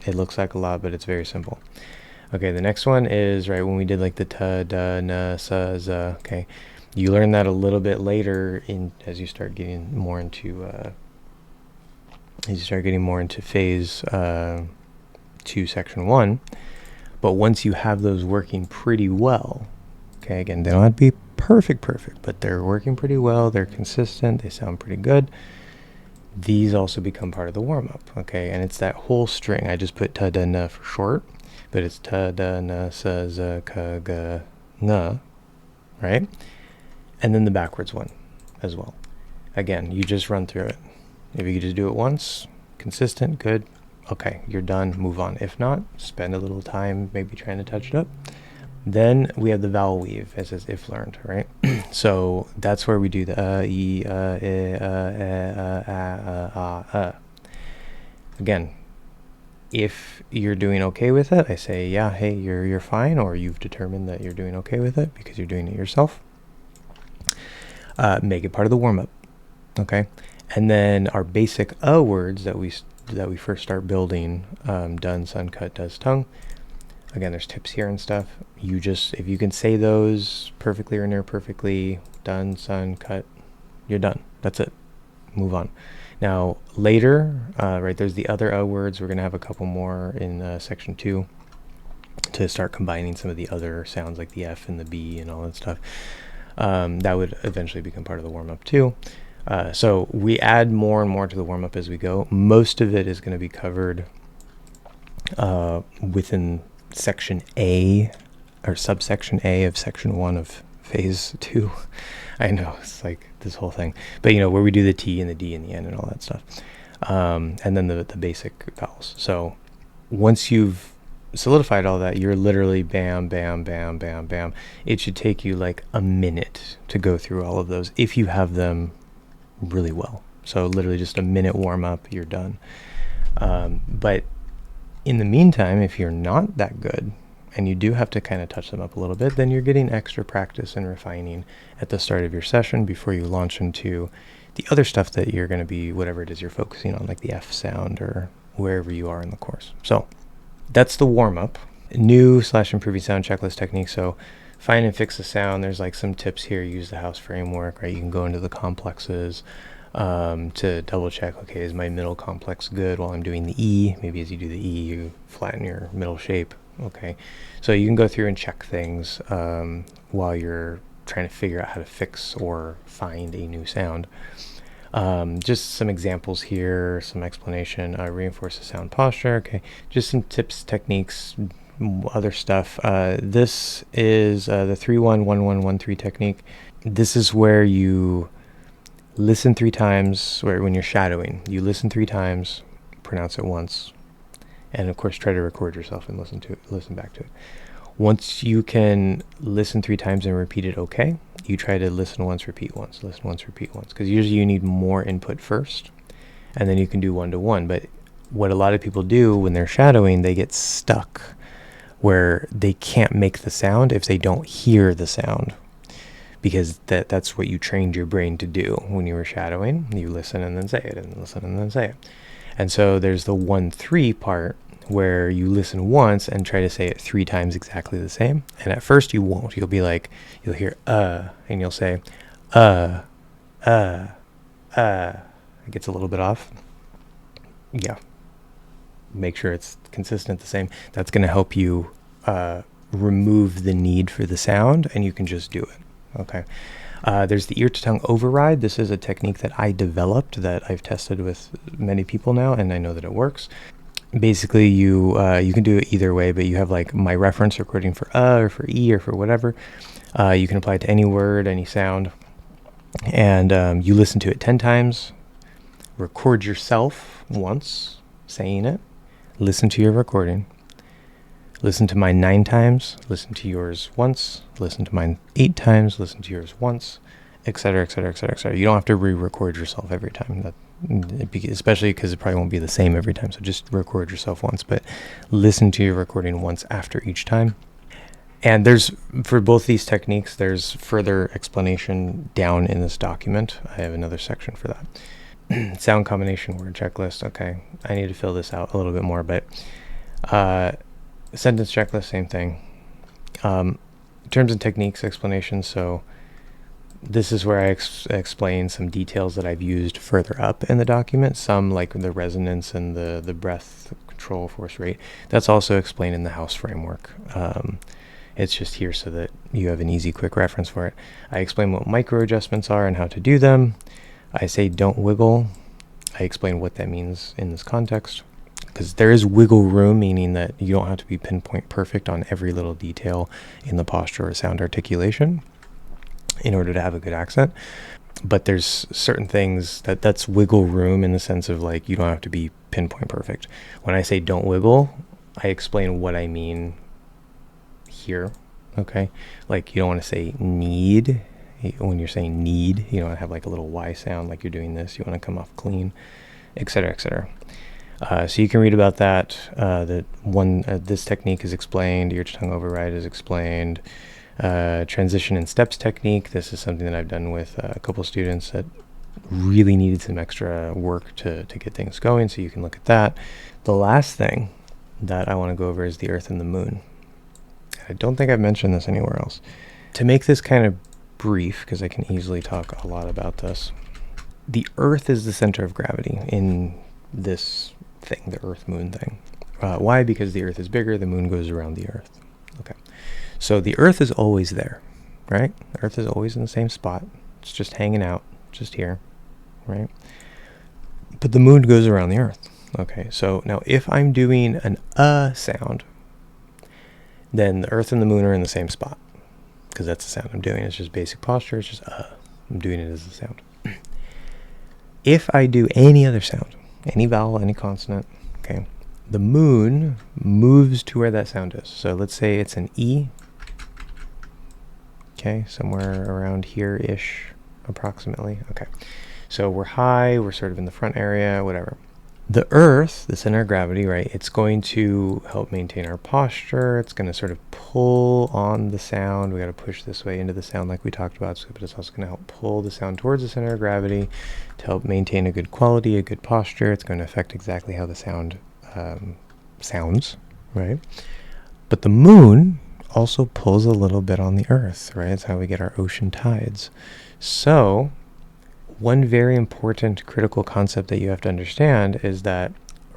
It looks like a lot, but it's very simple. Okay, the next one is, right, when we did like the ta, da, na, sa, za, okay, you learn that a little bit later as you start getting more into phase 2, section 1. But once you have those working pretty well, okay, again, they don't have to be perfect, but they're working pretty well, they're consistent, they sound pretty good, these also become part of the warm-up, okay? And it's that whole string. I just put ta, da, na for short, but it's ta, da, na, sa, za, ka, ga, na, right? And then the backwards one as well. Again, you just run through it. If you could just do it once, consistent, good, okay, you're done, move on. If not, spend a little time maybe trying to touch it up. Then we have the vowel weave, as if learned, right? So that's where we do the e, Again, if you're doing okay with it, I say, yeah, hey, you're fine, or you've determined that you're doing okay with it because you're doing it yourself. Make it part of the warm-up, okay? And then our basic words that we first start building, done, sun, cut, does, tongue. Again, there's tips here and stuff. You just, if you can say those perfectly or near perfectly, done, sun, cut, you're done. That's it. Move on. Now, later, right, there's the other words. We're going to have a couple more in section 2 to start combining some of the other sounds like the F and the B and all that stuff. That would eventually become part of the warm-up too. So we add more and more to the warm-up as we go. Most of it is going to be covered within section A, or subsection A of section 1 of phase 2. I know, it's like this whole thing. But, you know, where we do the T and the D and the N and all that stuff. And then the basic vowels. So once you've solidified all that, you're literally bam, bam, bam, bam, bam. It should take you like a minute to go through all of those if you have them really well. So literally just a minute warm up, you're done. But in the meantime, if you're not that good and you do have to kind of touch them up a little bit, then you're getting extra practice and refining at the start of your session before you launch into the other stuff that you're going to be, whatever it is you're focusing on, like the F sound or wherever you are in the course. So that's the warm-up. New/improving sound checklist technique. So find and fix the sound. There's like some tips here. Use the house framework, right? You can go into the complexes to double check, okay, is my middle complex good while I'm doing the E? Maybe as you do the E, you flatten your middle shape. Okay, so you can go through and check things while you're trying to figure out how to fix or find a new sound. Just some examples here, some explanation. Reinforce the sound posture. Okay, just some tips, techniques, other stuff. This is the 3-1-1-1-1-3 technique. This is where you listen 3 times, or when you're shadowing, you listen 3 times, pronounce it once, and of course try to record yourself and listen back to it. Once you can listen 3 times and repeat it okay, you try to listen once, repeat once, listen once, repeat once, because usually you need more input first, and then you can do 1-to-1. But what a lot of people do when they're shadowing, they get stuck where they can't make the sound if they don't hear the sound, because that's what you trained your brain to do when you were shadowing. You listen and then say it, and listen and then say it. And so there's the 1-3 part where you listen once and try to say it 3 times exactly the same. And at first you won't. You'll be like, you'll hear and you'll say uh. It gets a little bit off. Yeah. Make sure it's consistent the same. That's going to help you remove the need for the sound, and you can just do it. Okay. There's the ear to tongue override. This is a technique that I developed that I've tested with many people now, and I know that it works. Basically, you can do it either way, but you have like my reference recording for or for e or for whatever. You can apply it to any word, any sound, and you listen to it 10 times. Record yourself once saying it. Listen to your recording. Listen to mine 9 times. Listen to yours once. Listen to mine 8 times. Listen to yours once, etc., etc., etc., etc. You don't have to re-record yourself every time. Especially because it probably won't be the same every time. So just record yourself once, but listen to your recording once after each time. And there's, for both these techniques, there's further explanation down in this document. I have another section for that. Sound combination word checklist. Okay, I need to fill this out a little bit more, but sentence checklist, same thing. Terms and techniques explanation. So this is where I explain some details that I've used further up in the document. Some like the resonance and the breath control, force rate. That's also explained in the house framework. It's just here so that you have an easy, quick reference for it. I explain what micro adjustments are and how to do them. I say don't wiggle. I explain what that means in this context, because there is wiggle room, meaning that you don't have to be pinpoint perfect on every little detail in the posture or sound articulation in order to have a good accent. But there's certain things that's wiggle room in the sense of like you don't have to be pinpoint perfect. When I say don't wiggle, I explain what I mean here. Okay, like you don't want to say need. When you're saying need, you don't have like a little Y sound like you're doing this. You want to come off clean, etc., etc. So you can read about that. This technique is explained. Ear to tongue override is explained. Transition and steps technique. This is something that I've done with a couple students that really needed some extra work to get things going. So you can look at that. The last thing that I want to go over is the Earth and the Moon. I don't think I've mentioned this anywhere else. To make this kind of brief, because I can easily talk a lot about this, the Earth is the center of gravity in this thing, the Earth-Moon thing. Why? Because the Earth is bigger, the Moon goes around the Earth. Okay, so the Earth is always there, right? The Earth is always in the same spot. It's just hanging out, just here, right? But the Moon goes around the Earth. Okay, so now if I'm doing an sound, then the Earth and the Moon are in the same spot, because that's the sound I'm doing. It's just basic posture. It's just I'm doing it as a sound. If I do any other sound, any vowel, any consonant, okay, the Moon moves to where that sound is. So let's say it's an E, okay, somewhere around here-ish, approximately. Okay, so we're high, we're sort of in the front area, whatever. The Earth, the center of gravity, right, it's going to help maintain our posture. It's going to sort of pull on the sound. We got to push this way into the sound like we talked about, but it's also going to help pull the sound towards the center of gravity to help maintain a good quality, a good posture. It's going to affect exactly how the sound sounds, right? But the Moon also pulls a little bit on the Earth, right? It's how we get our ocean tides. So one very important critical concept that you have to understand is that,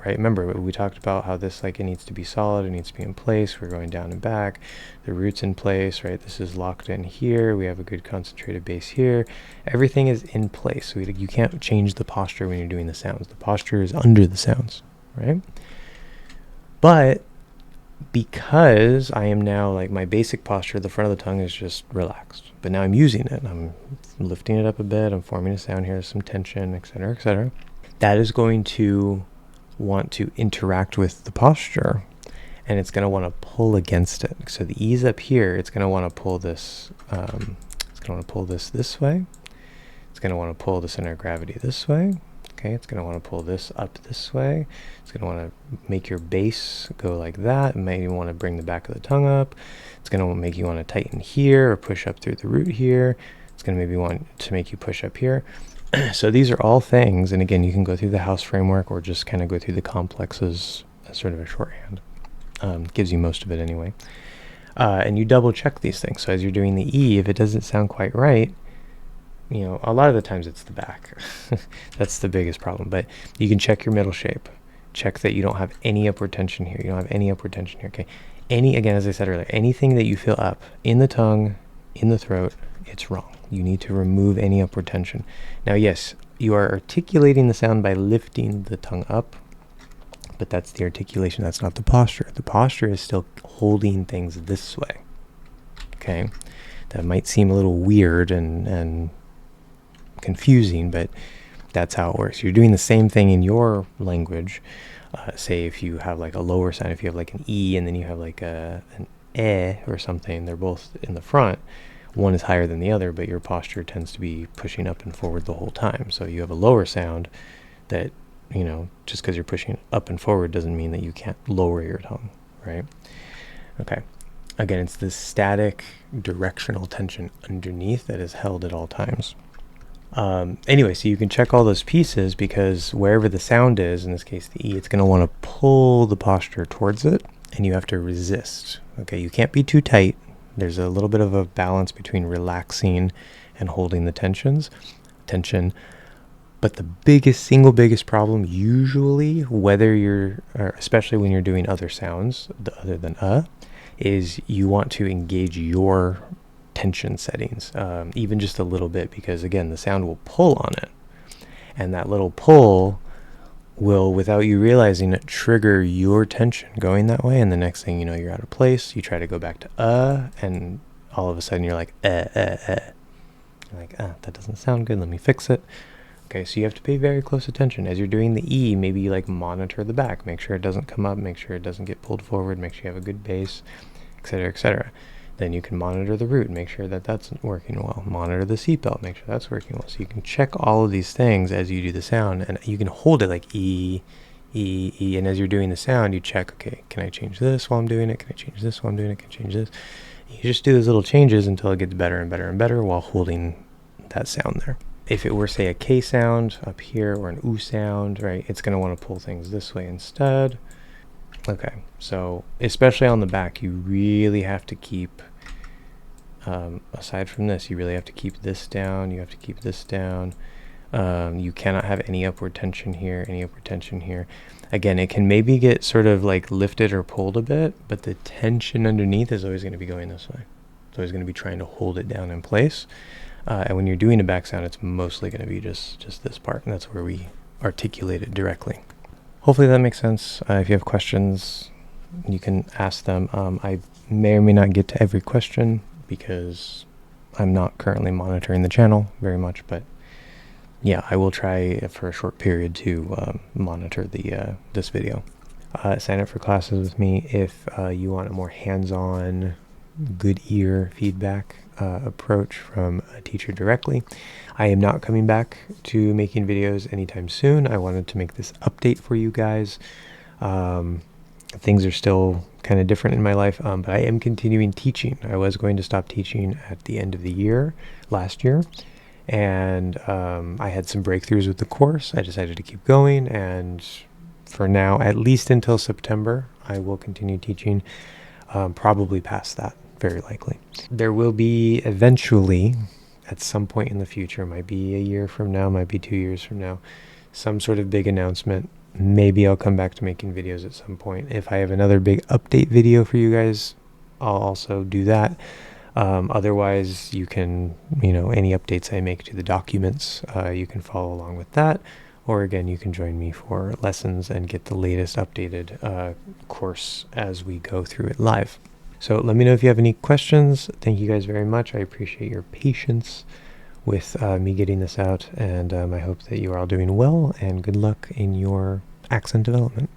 right, remember we talked about how this, like, it needs to be solid, it needs to be in place, we're going down and back, the root's in place, right, this is locked in here, we have a good concentrated base here, everything is in place. So you can't change the posture when you're doing the sounds. The posture is under the sounds, right? But because I am now, like, my basic posture, the front of the tongue is just relaxed, but now I'm using it, I'm lifting it up a bit, I'm forming a sound here, some tension, etc., etc. That is going to want to interact with the posture, and it's going to want to pull against it. So the E's up here, it's going to want to pull this, it's going to want to pull this way, it's going to want to pull the center of gravity this way, Okay, it's going to want to pull this up this way. It's going to want to make your base go like that. It may want to bring the back of the tongue up. It's going to make you want to tighten here or push up through the root here. It's going to maybe want to make you push up here. So these are all things, and again, you can go through the house framework or just kind of go through the complexes as sort of a shorthand. Gives you most of it anyway. And you double check these things. So as you're doing the E, if it doesn't sound quite right, you know, a lot of the times it's the back. That's the biggest problem. But you can check your middle shape. Check that you don't have any upward tension here. You don't have any upward tension here. Okay. Again, as I said earlier, anything that you feel up in the tongue, in the throat, it's wrong. You need to remove any upward tension. Now, yes, you are articulating the sound by lifting the tongue up, but that's the articulation. That's not the posture. The posture is still holding things this way. Okay. That might seem a little weird and confusing, but that's how it works. You're doing the same thing in your language. Say if you have like a lower sound, if you have like an E and then you have like an E or something, they're both in the front. One is higher than the other, but your posture tends to be pushing up and forward the whole time. So you have a lower sound that, you know, just because you're pushing up and forward doesn't mean that you can't lower your tongue, right? Okay. Again, it's this static directional tension underneath that is held at all times. Anyway, so you can check all those pieces because wherever the sound is, in this case the E, it's going to want to pull the posture towards it, and you have to resist. Okay, you can't be too tight. There's a little bit of a balance between relaxing and holding the tension. But the single biggest problem usually, especially when you're doing other sounds other than is you want to engage your tension settings, even just a little bit, because again, the sound will pull on it. And that little pull will, without you realizing it, trigger your tension going that way. And the next thing you know, you're out of place. You try to go back to and all of a sudden you're like, You're like, that doesn't sound good. Let me fix it. Okay, so you have to pay very close attention. As you're doing the E, maybe you like monitor the back. Make sure it doesn't come up. Make sure it doesn't get pulled forward. Make sure you have a good base, etc., etc. Then you can monitor the root. Make sure that that's working well. Monitor the seatbelt. Make sure that's working well. So you can check all of these things as you do the sound, and you can hold it like E, E, E. And as you're doing the sound, you check, okay, can I change this while I'm doing it? Can I change this while I'm doing it? Can I change this? You just do those little changes until it gets better and better and better while holding that sound there. If it were, say, a K sound up here or an U sound, right, it's going to want to pull things this way instead. Okay, so especially on the back, you really have to keep, aside from this, you really have to keep this down. You have to keep this down. You cannot have any upward tension here, any upward tension here. Again, it can maybe get sort of like lifted or pulled a bit, but the tension underneath is always going to be going this way. It's always going to be trying to hold it down in place. And when you're doing a back sound, it's mostly going to be just this part, and that's where we articulate it directly. Hopefully that makes sense. If you have questions, you can ask them. I may or may not get to every question because I'm not currently monitoring the channel very much, but yeah, I will try for a short period to monitor this video. Sign up for classes with me if you want a more hands-on, good ear feedback approach from a teacher directly. I am not coming back to making videos anytime soon. I wanted to make this update for you guys. Things are still kind of different in my life, but I am continuing teaching. I was going to stop teaching at the end of the year, last year, and I had some breakthroughs with the course. I decided to keep going, and for now, at least until September, I will continue teaching, probably past that. Very likely. There will be eventually, at some point in the future, might be a year from now, might be 2 years from now, some sort of big announcement. Maybe I'll come back to making videos at some point. If I have another big update video for you guys, I'll also do that. Otherwise, you can, any updates I make to the documents, you can follow along with that. Or again, you can join me for lessons and get the latest updated course as we go through it live. So let me know if you have any questions. Thank you guys very much. I appreciate your patience with me getting this out, and I hope that you are all doing well, and good luck in your accent development.